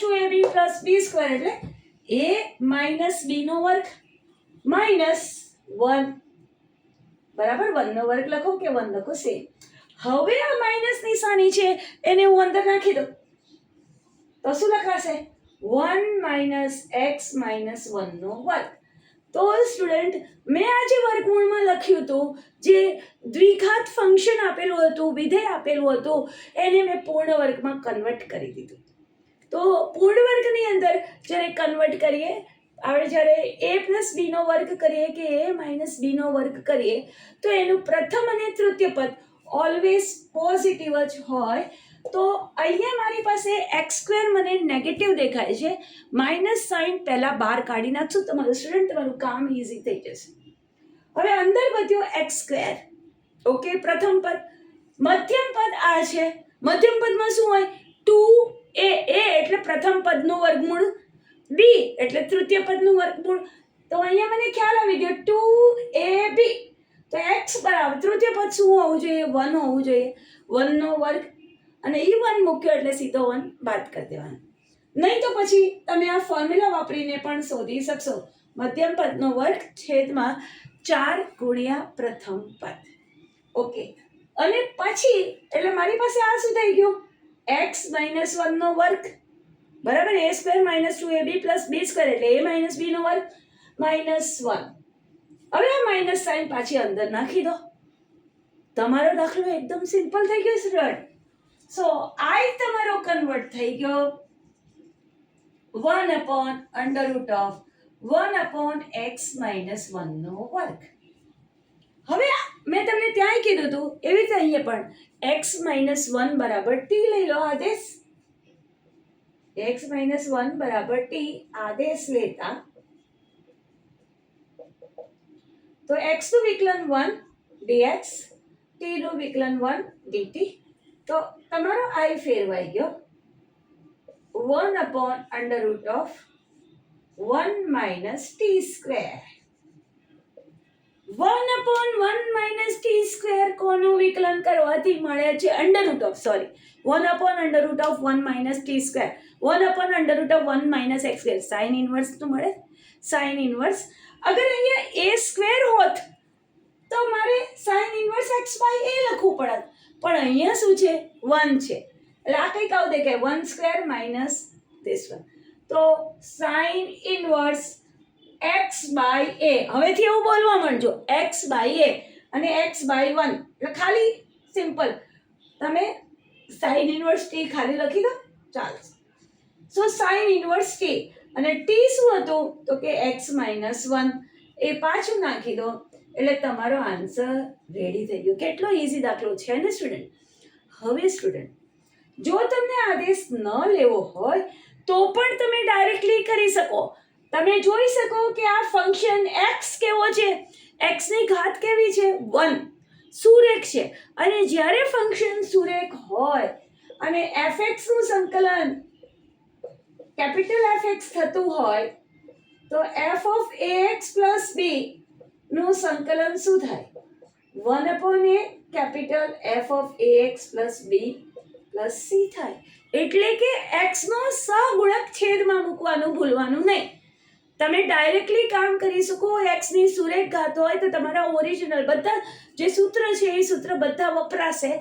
2ab + b² એટલે a - b નો વર્ગ -1. બરાબર, 1 નો વર્ગ લખો કે 1 લખો સેમ. હવે આ માઇનસ નિશાની છે એને હું અંદર નાખી દઉં તો શું લખાશે? 1 - x - 1 નો વર્ગ. તો સ્ટુડન્ટ મેં આજે વર્ગમૂળમાં લખ્યું હતું, જે દ્વિઘાત ફંક્શન આપેલું હતું, વિધેય આપેલું હતું, એને મેં પૂર્ણ વર્ગમાં કન્વર્ટ કરી દીધું. તો પૂર્ણ વર્ગની અંદર જ્યારે કન્વર્ટ કરીએ, આપણે જ્યારે a + b નો વર્ગ કરીએ કે a - b નો વર્ગ કરીએ તો એનું પ્રથમ અને તૃતીય પદ ઓલવેઝ પોઝિટિવ જ હોય. તો અહીંયા મારી પાસે x² મને નેગેટિવ દેખાય છે. માઇનસ સાઇન પહેલાં બહાર કાઢી નાખશું. તમારું સ્ટુડન્ટ, તમારું કામ ઇઝી થઈ જશે. હવે અંદર વધ્યો x². ઓકે, પ્રથમ પદ. મધ્યમ પદ આ છે. મધ્યમ પદમાં શું હોય? 2a. a એટલે પ્રથમ પદનું વર્ગમૂળ, b એટલે તૃતીય પદનું વર્ગમૂળ. તો અહીંયા મને ખ્યાલ આવી ગયો, 2ab. તો x બરાબર તૃતીય પદ શું હોવું જોઈએ? 1 હોવું જોઈએ. 1 નો વર્ગ, અને એ 1 મૂક્યો એટલે સીધો 1 બાદ કરી દેવાનો. નહીં તો પછી તમે આ ફોર્મ્યુલા વાપરીને પણ શોધી શકશો. મધ્યમ પદનો વર્ગ છેદમાં 4 ગુણ્યા પ્રથમ પદ. ઓકે, અને પછી એટલે મારી પાસે આ શું થઈ ગયું? x - 1 નો વર્ગ. બરાબર, a² - 2ab + b² એટલે a - b નો વર્ગ -1. હવે આ માઇનસ સાઇન પાછી અંદર નાખી દો. તમારો દાખલો એકદમ સિમ્પલ થઈ ગયો સ્ટુડન્ટ. સો I તમારો કન્વર્ટ થઈ ગયો 1/√1/x - 1 નો વર્ગ. હવે મેં તમને ત્યાંય કીધું હતું એવી રીતે અહીંયા પણ x - 1 = t લઈ લો આદેશ. x - 1 = t આદેશ લેતા તો x નું વિકલન 1 dx, t નું વિકલન 1 dt. તો તમારો I ફેરવાઈ ગયો 1/√1 - t². 1/1 - t² કોનું વિકલન કરવાથી મળે છે? 1/1 - t². 1/1 - x². સાઇન ઇન્વર્સ તો મળે. સાઇન ઇન્વર્સ અગર અહીંયા a² હોત તો મારે સાઇન ઇન્વર્સ x/a લખવું પડત, પણ અહીંયા શું છે? 1 છે એટલે આ કંઈક આવું દેખાય, 1² - this one. તો sine inverse x by a. હવેથી એવું બોલવા માંડજો, x બાય a અને x બાય 1, એટલે ખાલી સિમ્પલ તમે સાઇન ઇનવર્સ t ખાલી લખી દો ચાલશે. સો સાઇન ઇનવર્સ t અને t શું હતું તો કે x માઇનસ 1, એ પાછું નાખી દો એટલે તમારો આન્સર રેડી થઈ ગયો. કેટલો ઇઝી દાખલો છે ને સ્ટુડન્ટ. હવે સ્ટુડન્ટ, જો તમને આદેશ ન લેવો હોય તો પણ તમે ડાયરેક્ટલી કરી શકો. તમે જોઈ શકો કે આ ફંક્શન x કેવો છે, x ની ઘાત કેવી છે 1, સુરેખ છે. અને જ્યારે ફંક્શન સુરેખ હોય અને fx નું સંકલન કેપિટલ fx થતું હોય તો f of ax plus b નું સંકલન શું થાય 1 upon a capital f of ax plus b plus c થાય. એટલે કે x નો સહગુણક છેદમાં મૂકવાનું ભૂલવાનું નહીં. તમે ડાયરેક્ટલી કામ કરી શકો. x ની સુરેખ ઘાત હોય તો તમારા ઓરિજિનલ બધા જે સૂત્ર છે એ સૂત્ર બધા વપરાશે,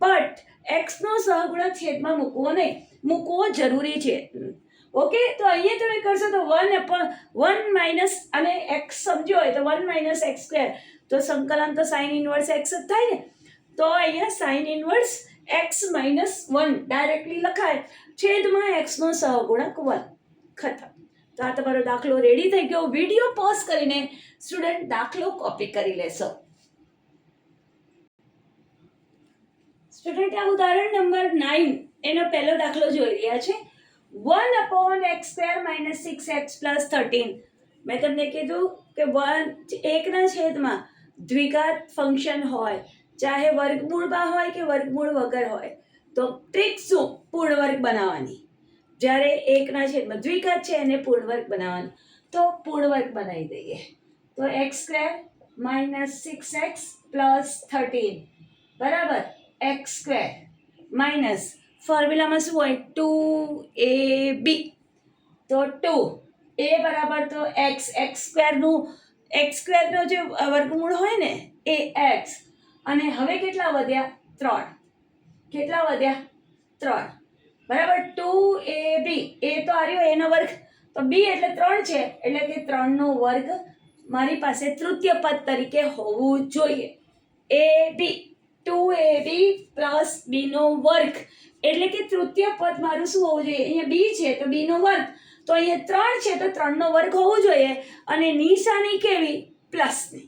બટ x નો સહગુણક છેદમાં મૂકવો નહીં, મૂકવો જરૂરી છે. ઓકે, તો અહીંયા તમે કરશો તો 1 માઇનસ અને x સમજ્યો હોય તો 1 માઇનસ x સ્ક્વેર, તો સંકલન તો સાઇન ઇનવર્સ x જ થાય ને. તો અહીંયા sign inverse x minus 1 directly લખાય, છેદમાં x નો સહગુણક 1. ખતમ. તો આ તમારો દાખલો રેડી થઈ ગયો. વિડીયો પોઝ કરીને સ્ટુડન્ટ દાખલો કોપી કરી લેશો. સ્ટુડન્ટ આ ઉદાહરણ નંબર 9 એનો પહેલો દાખલો જોઈ રહ્યા છે. 1 upon x square minus 6x plus 13. મેં તમને કીધું કે 1 ના છેદમાં દ્વિઘાત ફંક્શન હોય, ચાહે વર્ગમૂળમાં હોય કે વર્ગમૂળ વગર હોય, તો ટ્રીક શું પૂર્ણ વર્ગ બનાવવાની. જ્યારે 1 ના છેદમાં દ્વિઘાત છે એને પૂર્ણ વર્ગ બનાવવાનું, તો પૂર્ણ વર્ગ બનાવી દઈએ. તો x square minus 6x plus 13 બરાબર x સ્ક્વેર માઇનસ ફોર્મ્યુલામાં શું હોય 2ab. તો 2 a બરાબર તો x સ્ક્વેરનો જે વર્ગમૂળ હોય ને એ x, અને હવે કેટલા વધ્યા 3. કેટલા વધ્યા 3 બરાબર 2ab. a તો આવ્યો એનો વર્ગ, તો b એટલે 3 છે, એટલે કે 3 નો વર્ગ મારી પાસે તૃતીય પદ તરીકે હોવું જોઈએ. ab 2ab પ્લસ b નો વર્ગ, એટલે કે તૃતીય પદ મારું શું હોવું જોઈએ, અહીંયા b છે તો b નો વર્ગ, તો અહીંયા 3 છે તો 3 નો વર્ગ હોવું જોઈએ, અને નિશાની કેવી પ્લસની.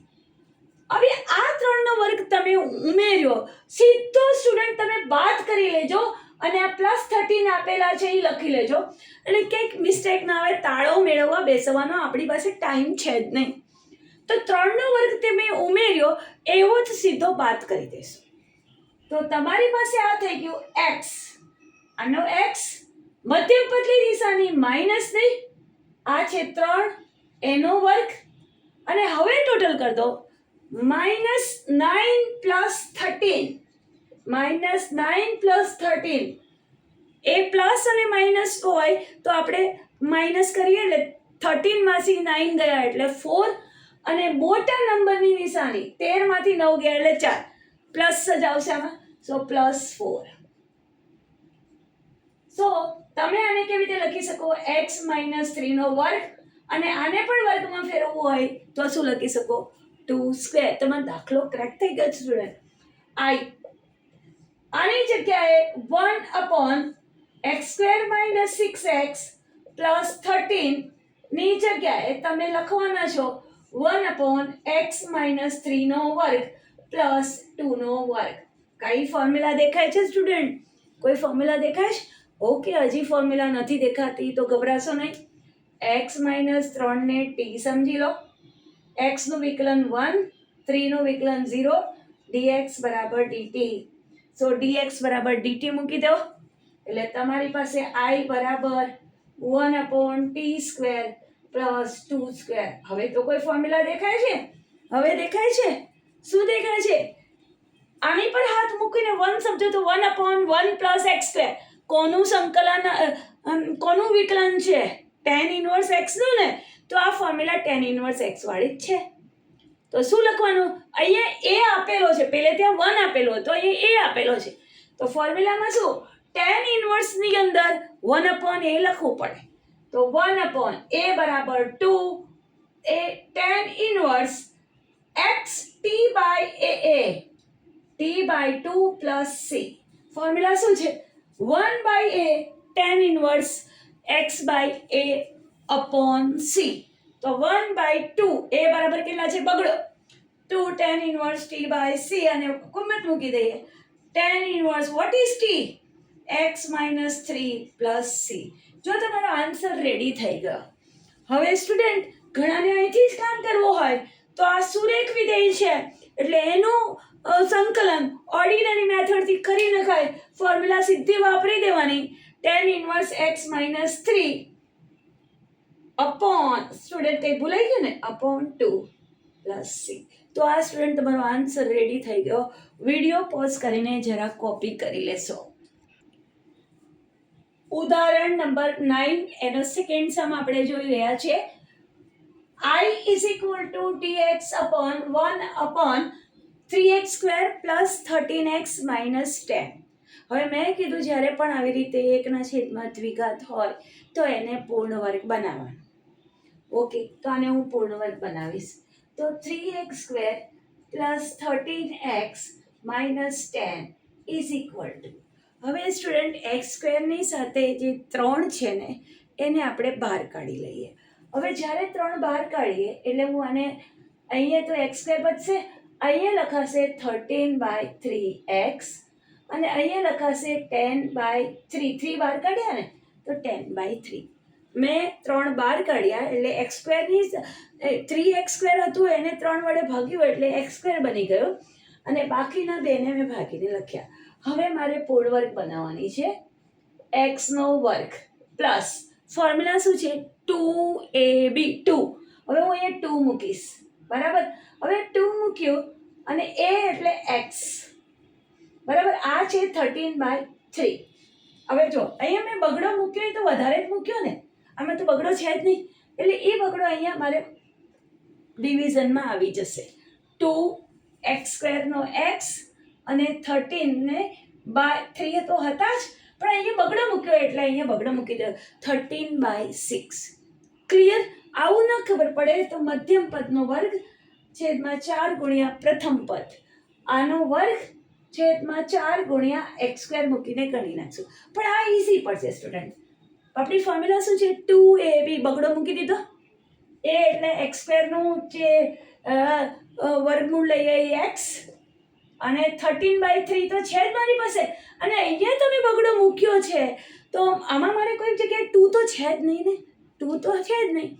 હવે આ 3 નો વર્ગ તમે ઉમેર્યો, સીધો સ્ટુડન્ટ તમે બાદ કરી લેજો અને આ પ્લસ 13 આપેલા છે એ લખી લેજો, એટલે કંઈક મિસ્ટેક ના આવે. તાળો મેળવવા બેસવાનો આપણી પાસે ટાઈમ છે જ નહીં. તો 3 નો વર્ગ તમે ઉમેર્યો એવો જ સીધો બાદ કરી દેશો. તો તમારી પાસે આ થઈ ગયું x, આનો x, મધ્યમ પદની નિશાની માઇનસ નહીં, આ છે 3 એનો વર્ગ, અને હવે ટોટલ કરી દો માઇનસ 9 પ્લસ 13. માઇનસ 9 પ્લસ 13, એ પ્લસ અને માઇનસ હોય તો આપણે માઇનસ કરીએ એટલે 13 માંથી 9 ગયા એટલે 4, અને મોટા નંબરની નિશાની 13 માંથી 9 ગયા એટલે 4, પ્લસ જ આવશે આમાં, સો પ્લસ 4. સો તમે આને કેવી રીતે લખી શકો x માઇનસ 3 નો વર્ગ, અને આને પણ વર્ગમાં ફેરવવું હોય તો શું લખી શકો 2 સ્ક્વેર. તમારો દાખલો ક્રેક થઈ ગયો સ્ટુડન્ટ. આની જગ્યાએ 1 upon x square minus 6x plus 13 ની જગ્યાએ તમે લખવાના છો 1 upon x માઇનસ 3 નો વર્ગ પ્લસ 2 નો વર્ગ. કઈ ફોર્મ્યુલા દેખાય છે સ્ટુડન્ટ? કોઈ ફોર્મ્યુલા દેખાય છે? ઓકે, હજી ફોર્મ્યુલા નથી દેખાતી તો ગભરાશો નહીં. x માઇનસ 3 ને t સમજી લો, x નું વિકલન 1, 3 નું વિકલન 0, dx બરાબર dt. સો dx બરાબર dt મૂકી દો એટલે તમારી પાસે i બરાબર 1 upon t square plus 2 square. હવે તો કોઈ ફોર્મ્યુલા દેખાય છે? હવે દેખાય છે? શું દેખાય છે? આની પર હાથ મૂકીને 1 સમજો તો 1 upon 1 પ્લસ x સ્ક્વેર. કોનું સંકલન, કોનું વિકલન છે? tan ઇનવર્સ x નું ને, તો આ ફોર્મ્યુલા tan ઇનવર્સ x વાળી જ છે. તો શું લખવાનું? અહીંયા a આપેલો છે, પહેલે ત્યાં 1 આપેલો હતો, અહીંયા a આપેલો છે, તો ફોર્મ્યુલામાં શું tan ઇનવર્સ ની અંદર 1 upon a લખવું પડે. તો 1 upon a બરાબર 2 એ tan inverse x t by a t by 2 plus c. Formula શું છે? 1 by a tan inverse x by a upon c. તો 1 by 2 a બરાબર કેટલા છે? બગડો 2 tan inverse t by c અને કિંમત મૂકી દઈએ. tan inverse what is t? x minus 3 plus c. જો તમારો આન્સર રેડી થઈ ગયો. હવે સ્ટુડન્ટ ઘણાને અહીંથી જ કામ કરવું હોય તો આ સુરેખ વિધેય છે એટલે એનું સંકલન ઓર્ડિનરી મેથડથી કરી નખાય. ફોર્મ્યુલા સીધી વાપરી દેવાની. tan inverse x minus 3 upon student કંઈ ભૂલાઈ ગયું ને? Upon 2 plus c. તો આ સ્ટુડન્ટ તમારો આન્સર રેડી થઈ ગયો. વિડીયો પોઝ કરીને જરા કોપી કરી લેશો. ઉદાહરણ નંબર 9 એનો સેકન્ડ સમ આપણે જોઈ રહ્યા છીએ. I is equal to dx upon 1 upon 3x square plus 13x minus 10. હવે મેં કીધું જ્યારે પણ આવી રીતે એકના છેદમાં દ્વિઘાત હોય તો એને પૂર્ણ વર્ગ બનાવવાનો. ઓકે, તો આને હું પૂર્ણ વર્ગ બનાવીશ. તો 3x square plus 13x minus 10 is equal to. હવે સ્ટુડન્ટ x સ્ક્વેરની સાથે જે 3 છે ને એને આપણે બહાર કાઢી લઈએ. હવે જ્યારે 3 બહાર કાઢીએ એટલે હું આને અહીંયા તો x સ્ક્વેર બચશે, અહીંયા લખાશે 13/3x અને અહીંયા લખાશે 10/3. 3 બહાર કાઢ્યા ને તો 10/3. મેં 3 બહાર કાઢ્યા એટલે x સ્ક્વેરની 3x સ્ક્વેર હતું એને 3 વડે ભાગ્યું એટલે x સ્ક્વેર બની ગયો અને બાકીના બેને મેં ભાગીને લખ્યા. હવે મારે પૂર્ણ વર્ગ બનાવવાની છે. x નો વર્ગ પ્લસ ફોર્મ્યુલા શું છે? 2ab 2. હવે હું અહીંયા 2 મૂકીશ. બરાબર, હવે 2 મૂક્યું અને a એટલે x. બરાબર, આ છે 13/3. હવે જો અહીંયા મેં બગડો મૂક્યો એ તો વધારે જ મૂક્યો ને, આમાં તો બગડો છે જ નહીં એટલે એ બગડો અહીંયા મારે ડિવિઝનમાં આવી જશે. 2x² નો x અને 13 ને 3 તો હતા જ પણ અહીંયા બગડો મૂક્યો એટલે અહીંયા બગડો મૂકી દો 13/6. ક્લિયર? આવું ન ખબર પડે તો મધ્યમ પદનો વર્ગ છેદમાં 4 ગુણ્યા પ્રથમ પદ, આનો વર્ગ છેદમાં 4 ગુણ્યા x² મૂકીને ગણી નાખશું. પણ આ ઈઝી પડશે સ્ટુડન્ટ. આપણી ફોર્મ્યુલા શું છે? 2ab બગડો મૂકી દીધો. a એટલે x² નું જે વર્ગમૂળ લઈએ એ x અને 13/3 તો છે જ મારી પાસે અને અહીંયા તમે બગડો મૂક્યો છે તો આમાં મારે કોઈ જગ્યાએ 2 તો છે જ નહીં ને, 2 તો છે જ નહીં.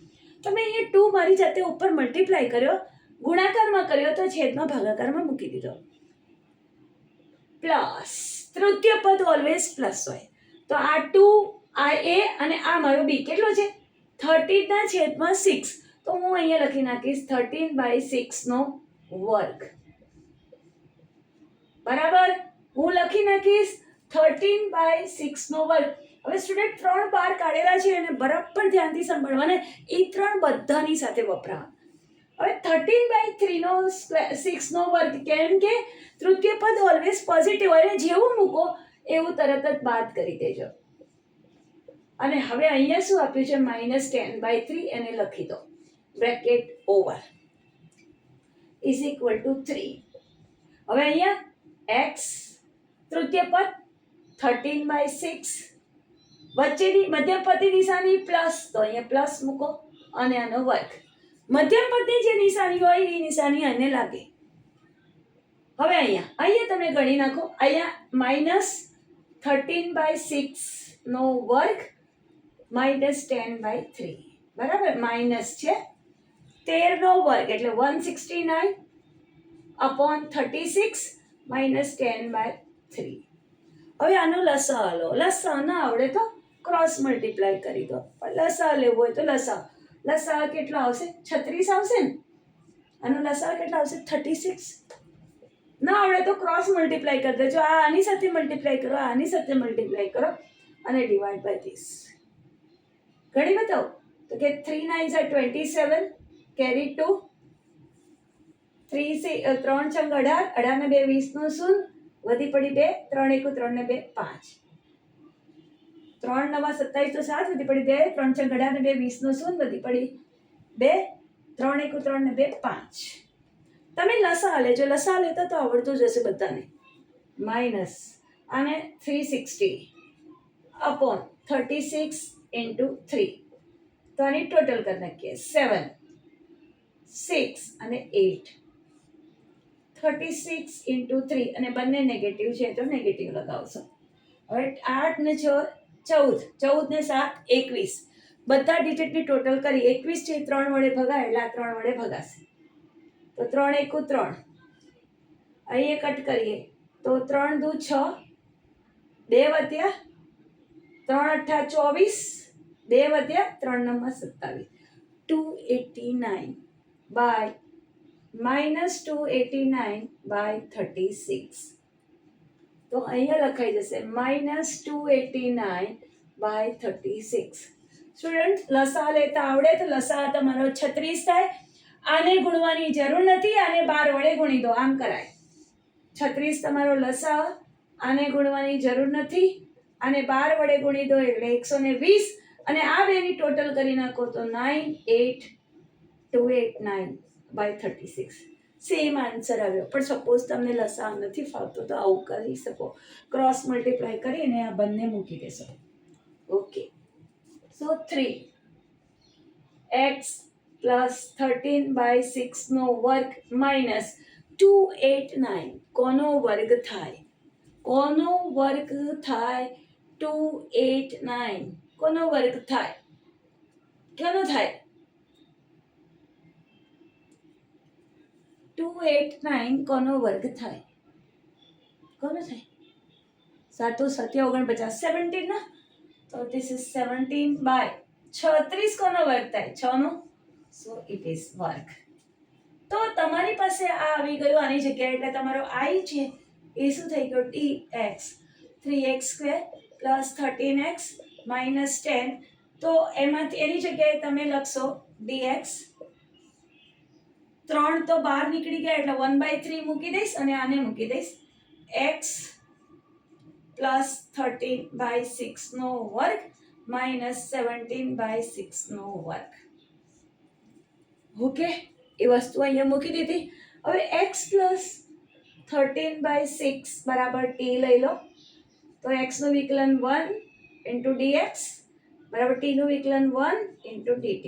તમે અહીંયા 2 મારી જાતે ઉપર મલ્ટીપ્લાય કર્યો, ગુણાકારમાં કર્યો તો છેદમાં ભાગાકારમાં મૂકી દીધો. પ્લસ તૃતીય પદ ઓલવેઝ પ્લસ હોય તો આ 2 આ a અને આ મારો b કેટલો છે? 13/6. તો હું અહીંયા લખી નાખીશ 13/6 નો વર્ગ. બરાબર, હું લખી નાખીશ 13/6 નો વર્ગ. હવે સ્ટુડન્ટ 3 બહાર કાઢેલા છે અને બરાબર ધ્યાનથી સાંભળવાને એ 3 બધાની સાથે વપરાવા. હવે 13/3 નો 6 નો વર્ગ કેમ કે તૃતીય પદ ઓલવેઝ પોઝિટિવ હોય જેવું મૂકો એવું તરત જ બાદ કરી દેજો. અને હવે અહીંયા શું આપ્યું છે? -10/3 એને લખી દો bracket over is equal two 3. હવે અહીંયા x તૃતીય પદ 13/6 વચ્ચેની મધ્યમ પદની નિશાની પ્લસ તો અહીંયા પ્લસ મૂકો અને આનો વર્ગ. મધ્યમ પદની જે નિશાની હોય એ નિશાની આને લાગે. હવે અહીંયા તમે ગણી નાખો. અહીંયા -13/6 નો વર્ગ -10/3. બરાબર, માઇનસ છે 13 નો વર્ગ એટલે 169 upon 36 -10/3. હવે આનો લસા લો. લસા ના આવડે તો ક્રોસ મલ્ટીપ્લાય કરી દો, પણ લસા લેવો હોય તો લસા કેટલો આવશે? 36 આવશે ને. આનો લસા કેટલો આવશે? 36. ના આવડે તો ક્રોસ મલ્ટીપ્લાય કરી દેજો. આની સાથે મલ્ટીપ્લાય કરો, આની સાથે મલ્ટીપ્લાય કરો અને ડિવાઈડ બાય 30. ઘણી બતાવો તો કે 3 9s are 27 કેરી 2 3 6 18 18 ને 2 20 નો શૂન્ય વધી પડી 2 3 1 3 ને 2 5. 3 નવા 27 તો 7 વધી પડી 2 3 4 ઘડા ને 2 20 નો શૂન્ય વધી પડી 2 3 1 3 ને 2 5. તમે લસા લેજો, લસા લેતા તો આવડતું જ હશે બધાને. માઇનસ અને 360 અપોન 36 ઇન્ટુ 3. તો આની ટોટલ કરી નાખીએ 7 6 અને 8. 36 ઇન્ટુ 3 અને બંને નેગેટિવ છે તો નેગેટિવ લગાવશો. હવે 8 ને 6 14, 14 ને 7 21. બધા ડિજિટની ટોટલ કરી 21 છે 3 વડે ભગાય એટલે આ 3 વડે ભગાશે. તો 3 એકુ 3, અહીંયા કટ કરીએ તો 3 દુ 6, 2 વધ્યા 3 અઠ્ઠા 24, 2 વધ્યા 3 નંબર 27. 289 by -289 by 36. તો અહીંયા લખાઈ જશે -289 બાય 36. સ્ટુડન્ટ લસા લેતા આવડે તો લસા તમારો 36 થાય. આને ગુણવાની જરૂર નથી, આને 12 વડે ગુણી દો, આમ કરાય. 36 તમારો લસા, આને ગુણવાની જરૂર નથી, આને 12 વડે ગુણી દો એટલે 120 અને આ બેની ટોટલ કરી નાખો તો 98289 બાય 36. સેમ આન્સર આવ્યો. પણ સપોઝ તમને લસા નથી ફાવતો તો આવું કરી શકો, ક્રોસ મલ્ટીપ્લાય કરીને આ બંને મૂકી દેશો. Okay, so 3x plus 13 by 6 નો વર્ગ માઇનસ 289 કોનો વર્ગ થાય? કોનો વર્ગ થાય? 289 કોનો વર્ગ થાય? કોનો થાય? 289 કોનો વર્ગ થાય? કોનો થાય? 7 7 49 17 ના. તો this is 17 by 36 કોનો વર્ગ થાય? 6 નો. So it is વર્ગ. તો તમારી પાસે આ આવી ગયું આની જગ્યાએ, એટલે તમારો I છે એ શું થઈ ગયો? dx 3x square plus 13x minus 10. તો એમાંથી એની જગ્યાએ તમે લખશો dx. 3 તો બહાર નીકળી ગયા એટલે 1/3 મૂકી દઈશ અને આને મૂકી દઈશ x પ્લસ 13/6 નો વર્ગ માઇનસ 17/6 નો વર્ગ. ઓકે, એ વસ્તુ અહીંયા મૂકી દીધી. હવે x પ્લસ 13/6 બરાબર t લઈ લો. તો x નું વિકલન 1 ઇન્ટુ dx બરાબર t નું વિકલન 1 ઇન્ટુ dt.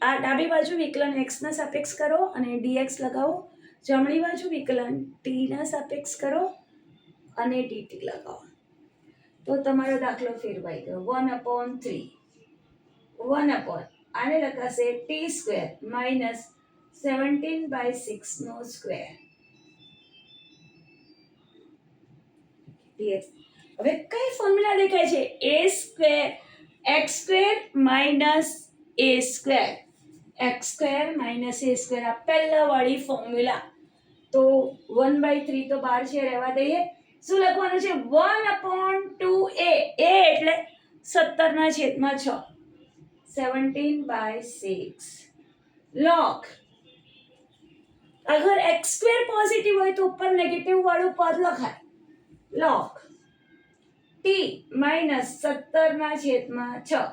આ ડાબી બાજુ વિકલન x ના સાપેક્ષ કરો અને dx લગાવો. જમણી બાજુ વિકલન t ના સાપેક્ષ કરો અને dt લગાવો. તો તમારો દાખલો ફેરવાઈ ગયો. 1/3 1 આને લખાશે t સ્ક્વેર માઇનસ 17/6 નો સ્ક્વેર dx. હવે કઈ ફોર્મ્યુલા દેખાય છે? a square x square minus a square. x square minus a square આ પહેલા વાળી ફોર્મ્યુલા. તો 1/3 તો બહાર છે, રહેવા દઈએ. શું લખવાનું છે? 1/2a. a એટલે 17/6 17/6 log. અગર x સ્ક્વેર પોઝિટિવ હોય તો ઉપર નેગેટિવ વાળું પદ લખાય log t minus 17/6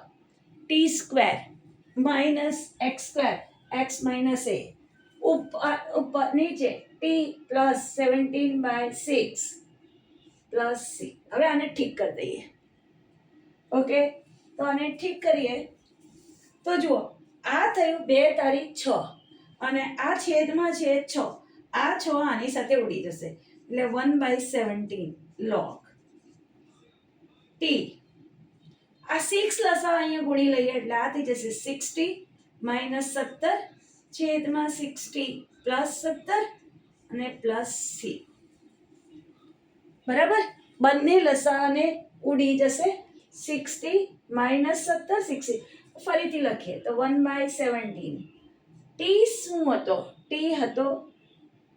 t square minus x square x minus a ઉપર નીચે t પ્લસ 17/6 પ્લસ c. હવે આને ઠીક કરી દઈએ. ઓકે, તો આને ઠીક કરીએ તો જુઓ આ થયું 2 તારીખ 6 અને આ છેદમાં છે 6. આ 6 આની સાથે ઉડી જશે એટલે 1/17 log t. આ 6 લસા અહીંયા ગુણી લઈએ એટલે આ થઈ જશે 60 માઇનસ 17 છેદમાં 60 પ્લસ 17 અને પ્લસ c. બરાબર, બંને લસાને ઉડી જશે. 60 માઇનસ 17 60. ફરીથી લખીએ તો 1/17. t શું હતો? t હતો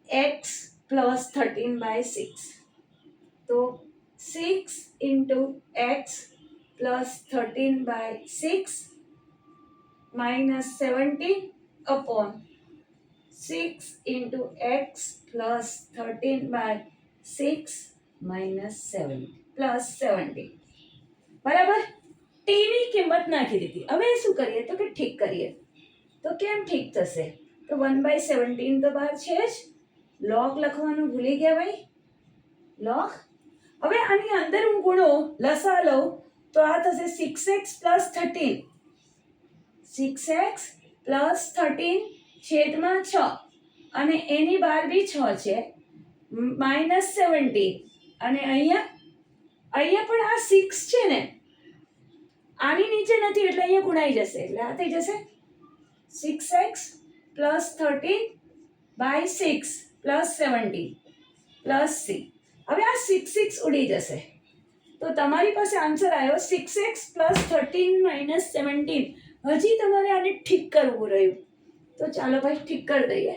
x પ્લસ 13/6. તો 6 into x plus 13/6 minus 17 upon 6 into x plus 13/6 minus 7 plus 70. બરાબર. ટીની કિંમત નાખી દીધી. હવે શું કરીએ તો કે ઠીક કરીએ. તો કેમ ઠીક થશે? તો 1/17 તો બહાર છે જ. લોગ લખવાનું ભૂલી ગયા ભાઈ. લોગ. હવે આની અંદર હું ગુણો લસા લઉં તો આ થશે 6x + 13. 6x + 13 છેદમાં 6 અને એની બહાર બી 6 છે -17 અને અહીંયા પણ આ 6 છે ને, આની નીચે નથી એટલે અહીંયા ગુણાઈ જશે એટલે આ થઈ જશે 6x + 13/6 + 17 + c. હવે આ 6 ઉડી જશે તો તમારી પાસે આન્સર આવ્યો 6x + 13 - 17. હજી તમારે આને ઠીક કરવું રહ્યું તો ચાલો ભાઈ ઠીક કરી દઈએ.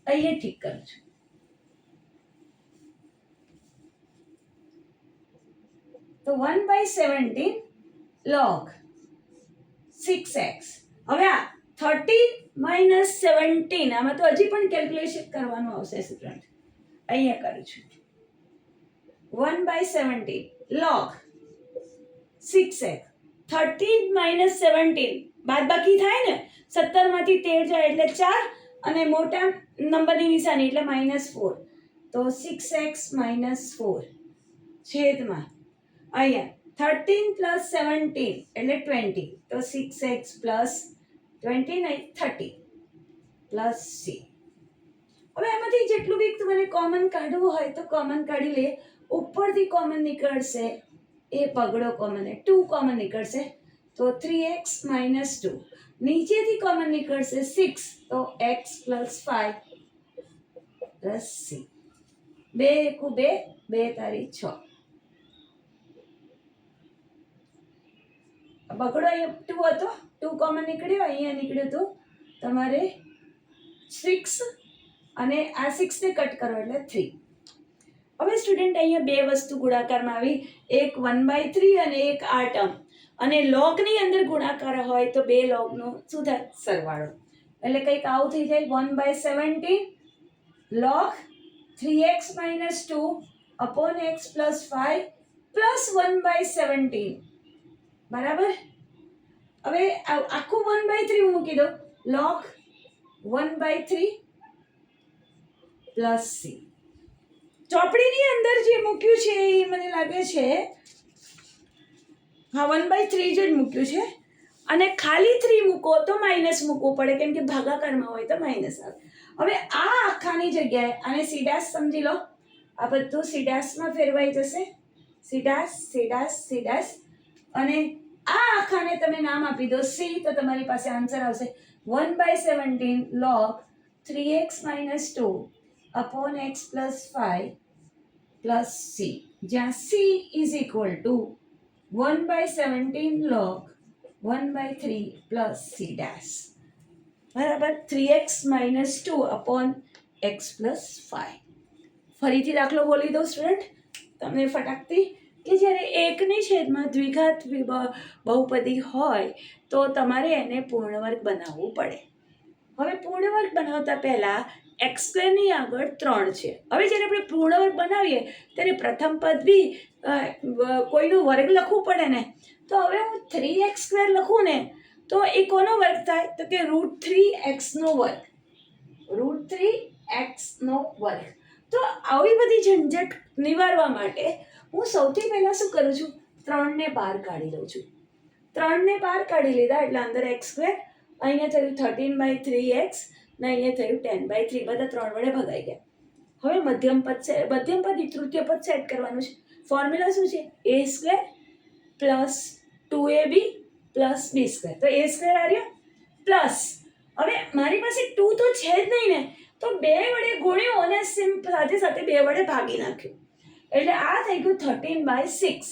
અહીંયા ઠીક કરું છું. તો 1/17 log 6x. હવે આ 13 - 17 આમાં તો હજી પણ કેલ્ક્યુલેશન કરવાનું આવશે સ્ટુડન્ટ. અહીંયા કરું છું. 1/17 log 6x. 13 - 17 બાદબાકી થાય ને, 17 માંથી 13 જાય એટલે 4 અને મોટા નંબરની નિશાની એટલે -4. તો 6x - 4 છેદમાં અહીંયા 13 + 17 એટલે 20. તો 6x + 20 નહીં 30 + c. હવે એમાંથી જેટલું બી તમારે કોમન કાઢવું હોય તો કોમન કાઢી લે. ઉપરથી કોમન નીકળશે એ પગડો કોમન, 2 કોમન નીકળશે તો 3x - 2. નીચેથી કોમન નીકળશે 6 તો x + 5 + c. 2 × 2 2 તારી 6. પકડો અહીંયા 2 હતો, 2 કોમન નીકળ્યો, અહીંયા નીકળ્યું હતું તમારે 6 અને આ 6 ને કટ કરો એટલે 3. હવે સ્ટુડન્ટ અહીંયા બે વસ્તુ ગુણાકારમાં આવી, એક 1/3 અને એક આ ટર્મ. અને લોગની અંદર ગુણાકાર હોય તો બે લોગનો શું થાય? સરવાળો. એટલે કંઈક આવું થઈ જાય 1/17 log 3x - 2 / x + 5 + 1/17. બરાબર. હવે આખું 1/3 મૂકી દો, log 1/3 + c. ચોપડીની અંદર જે મૂક્યું છે એ મને લાગે છે હા 1/3 જ મૂક્યું છે. અને ખાલી 3 મૂકો તો માઇનસ મૂકવું પડે કેમ કે ભાગાકારમાં હોય તો માઇનસ આવે. હવે આ આખાની જગ્યાએ આને સીડાસ સમજી લો. આ બધું સીડાસમાં ફેરવાઈ જશે. સીડાસ અને આ આખાને તમે નામ આપી દો c તો તમારી પાસે આન્સર આવશે 1/17 log 3x - 2 / x + 5 + c. જ્યાં c = 1/17 log 1/3 + c dash. બરાબર. 3x - 2 / x + 5. ફરીથી દાખલો બોલી દઉં સ્ટુડન્ટ તમને ફટાકથી કે જ્યારે એકની છેદમાં દ્વિઘાત બહુપદી હોય તો તમારે એને પૂર્ણવર્ગ બનાવવું પડે. હવે પૂર્ણવર્ગ બનાવતા પહેલા x² ની આગળ 3 છે. હવે જ્યારે આપણે પૂર્ણવર્ગ બનાવીએ ત્યારે પ્રથમ પદ બી કોઈનો વર્ગ લખવું પડે ને. તો હવે હું 3x² લખું ને તો એ કોનો વર્ગ થાય? તો કે √3x નો વર્ગ. √3x નો વર્ગ. તો આવી બધી ઝંઝટ નિવારવા માટે હું સૌથી પહેલા શું કરું છું? 3 ને બહાર કાઢી લઉં છું. 3 ને બહાર કાઢી લીધા એટલે અંદર x², અહીંયા થયું 13/3x ને અહીંયા થયું 10/3. બધા 3 વડે ભગાઈ ગયા. હવે મધ્યમ પદ તૃતીય પદ સેટ કરવાનું છે. ફોર્મ્યુલા શું છે? a² + 2ab + b². તો a² આવ્યો પ્લસ હવે મારી પાસે 2 તો છે જ નહીં ને તો 2 વડે ગુણ્યો અને સાથે સાથે 2 વડે ભાગી નાખ્યું એટલે આ થઈ ગયું 13/6.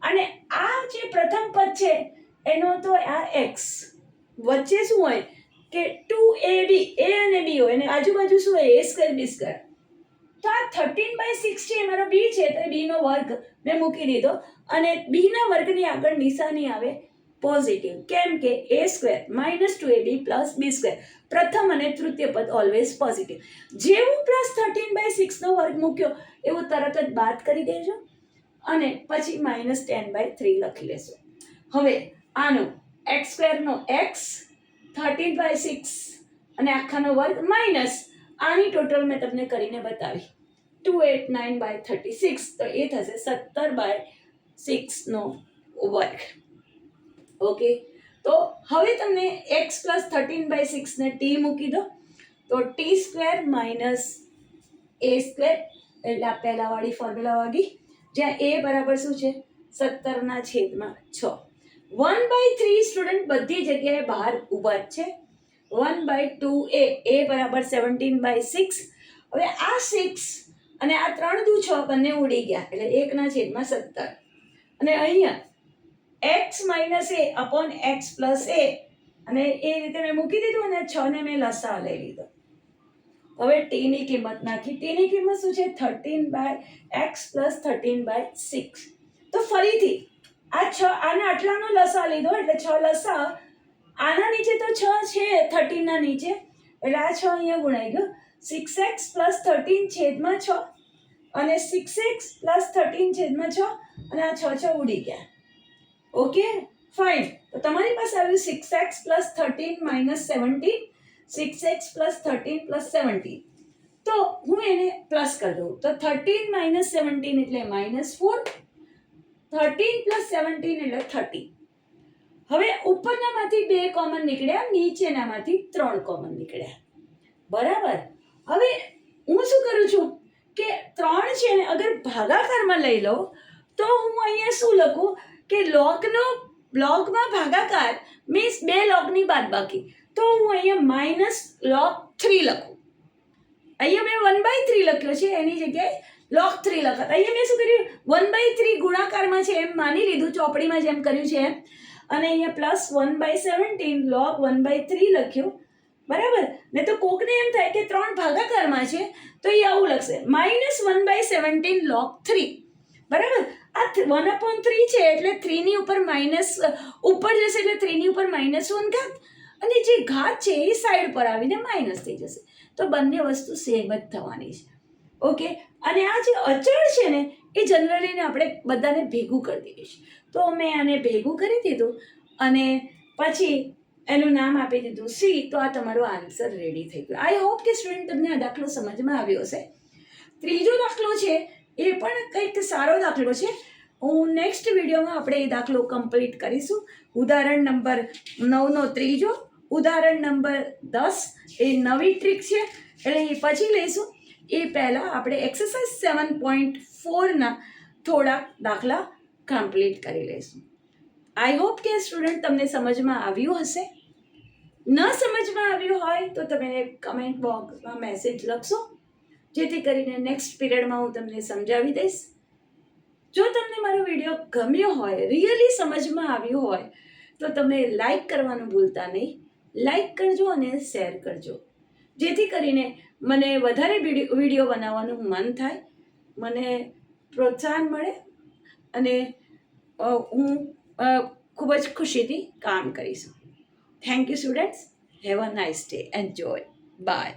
અને આ જે પ્રથમ પદ છે એનો તો આ x વચ્ચે શું હોય કે 2ab a અને b હોય અને આજુબાજુ શું હોય? a² b². તો આ 13/6 છે મારો b છે તો b નો વર્ગ મેં મૂકી દીધો અને b ના વર્ગની આગળ નિશાની આવે પોઝિટિવ. કેમ કે a² - 2ab + b². પ્રથમ અને તૃતીય પદ ઓલવેઝ પોઝિટિવ. જેવું +13/6 નો વર્ગ મૂક્યો એવું તરત જ બાદ કરી દેજો અને પછી -10/3 લખી લેશું. હવે આનો એક્સ સ્ક્વેરનો એક્સ, 13/6 અને આખાનો વર્ગ માઇનસ આની ટોટલ મેં તમને કરીને બતાવી 289/36, તો એ થશે 17/6 નો વર્ગ. ઓકે, તો હવે તમને x + 13/6 ને t મૂકી દો, તો t² - a² એટલે આ પહેલાવાળી ફોર્મ્યુલા વાગી, જ્યાં a બરાબર શું છે 17/6. 1/3 સ્ટુડન્ટ બધી જગ્યાએ બહાર ઊભા જ છે. 1/2 a બરાબર 17/6. હવે આ 6 અને આ 3 દુ 6 બંને ઉડી ગયા એટલે 1/17. અને અહીંયા x - a / x + a અને એ રીતે મેં મૂકી દીધું અને 6 ને મેં લસા લઈ લીધો. હવે t ની કિંમત નાખી. t ની કિંમત શું છે 13/x + 13/6. તો ફરીથી આ 6 આના આટલાનો લસા લીધો એટલે 6 લસા, આના નીચે તો 6 છે 13 ના નીચે એટલે આ 6 અહીંયા ગુણાઈ ગયો. 6x + 13/6 અને 6x + 13/6 અને આ 6 ઉડી ગયા. Okay fine. તો તમારી પાસે આવ્યું 6x + 13 - 17, 6x + 13 + 17. તો હું એને પ્લસ કરી દઉં તો 13 - 17 એટલે -4, 13 + 17 એટલે 30. હવે ઉપરનામાંથી 2 કોમન નીકળ્યા, નીચેનામાંથી 3 કોમન નીકળ્યા. બરાબર. હવે હું શું કરું છું કે 3 છે ને અગર ભાગાકારમાં લઈ લઉં તો હું અહીંયા શું લખું કે લોગમાં ભાગાકાર મીન્સ 2 લોગની બાદબાકી, તો હું અહીંયા -log3 લખું. અહીંયા મેં 1/3 લખ્યો છે એની જગ્યાએ log3 લખત. અહીંયા મેં શું કર્યું 1/3 ગુણાકારમાં છે એમ માની લીધું, ચોપડીમાં જેમ કર્યું છે એમ, અને અહીંયા +1/17 log 1/3 લખ્યું. બરાબર ને? તો કોકને એમ થાય કે 3 ભાગાકારમાં છે તો એ આવું લખશે -1/17 log3. બરાબર. આ 1/3 છે એટલે 3 ની ઉપર માઇનસ ઉપર જશે એટલે 3 ની ઉપર -1 ઘાત, અને જે ઘાત છે એ સાઈડ પર આવીને માઇનસ થઈ જશે. તો બંને વસ્તુ સેમ જ થવાની છે. ઓકે. અને આ જે અચળ છે ને એ જનરલીને આપણે બધાને ભેગું કરી દઈએ છીએ. તો મેં આને ભેગું કરી દીધું અને પછી એનું નામ આપી દીધું C. તો આ તમારો આન્સર રેડી થઈ ગયો. આઈ હોપ કે સ્ટુડન્ટ તમને આ દાખલો સમજમાં આવ્યો હશે. ત્રીજો દાખલો છે એ પણ કંઈક સારો દાખલો છે. હું નેક્સ્ટ વિડીયોમાં આપણે એ દાખલો કમ્પ્લીટ કરીશું. ઉદાહરણ નંબર 9 નો ત્રીજો, ઉદાહરણ નંબર 10 એ નવી ટ્રીક છે એટલે એ પછી લઈશું. એ પહેલાં આપણે એક્સરસાઇઝ 7.4 થોડાક દાખલા કમ્પ્લીટ કરી લઈશું. આઈ હોપ કે સ્ટુડન્ટ તમને સમજમાં આવ્યું હશે. ન સમજમાં આવ્યું હોય તો તમે કમેન્ટ બોક્સમાં મેસેજ લખશો, જેથી કરીને નેક્સ્ટ પીરિયડમાં હું તમને સમજાવી દઈશ. જો તમને મારો વિડીયો ગમ્યો હોય, રિયલી સમજમાં આવ્યું હોય, તો તમે લાઈક કરવાનું ભૂલતા નહીં. લાઈક કરજો અને શેર કરજો, જેથી કરીને મને વધારે વિડીયો બનાવવાનું મન થાય, મને પ્રોત્સાહન મળે અને હું ખૂબ જ ખુશીથી કામ કરીશું. Thank you students. Have a nice day. Enjoy. By.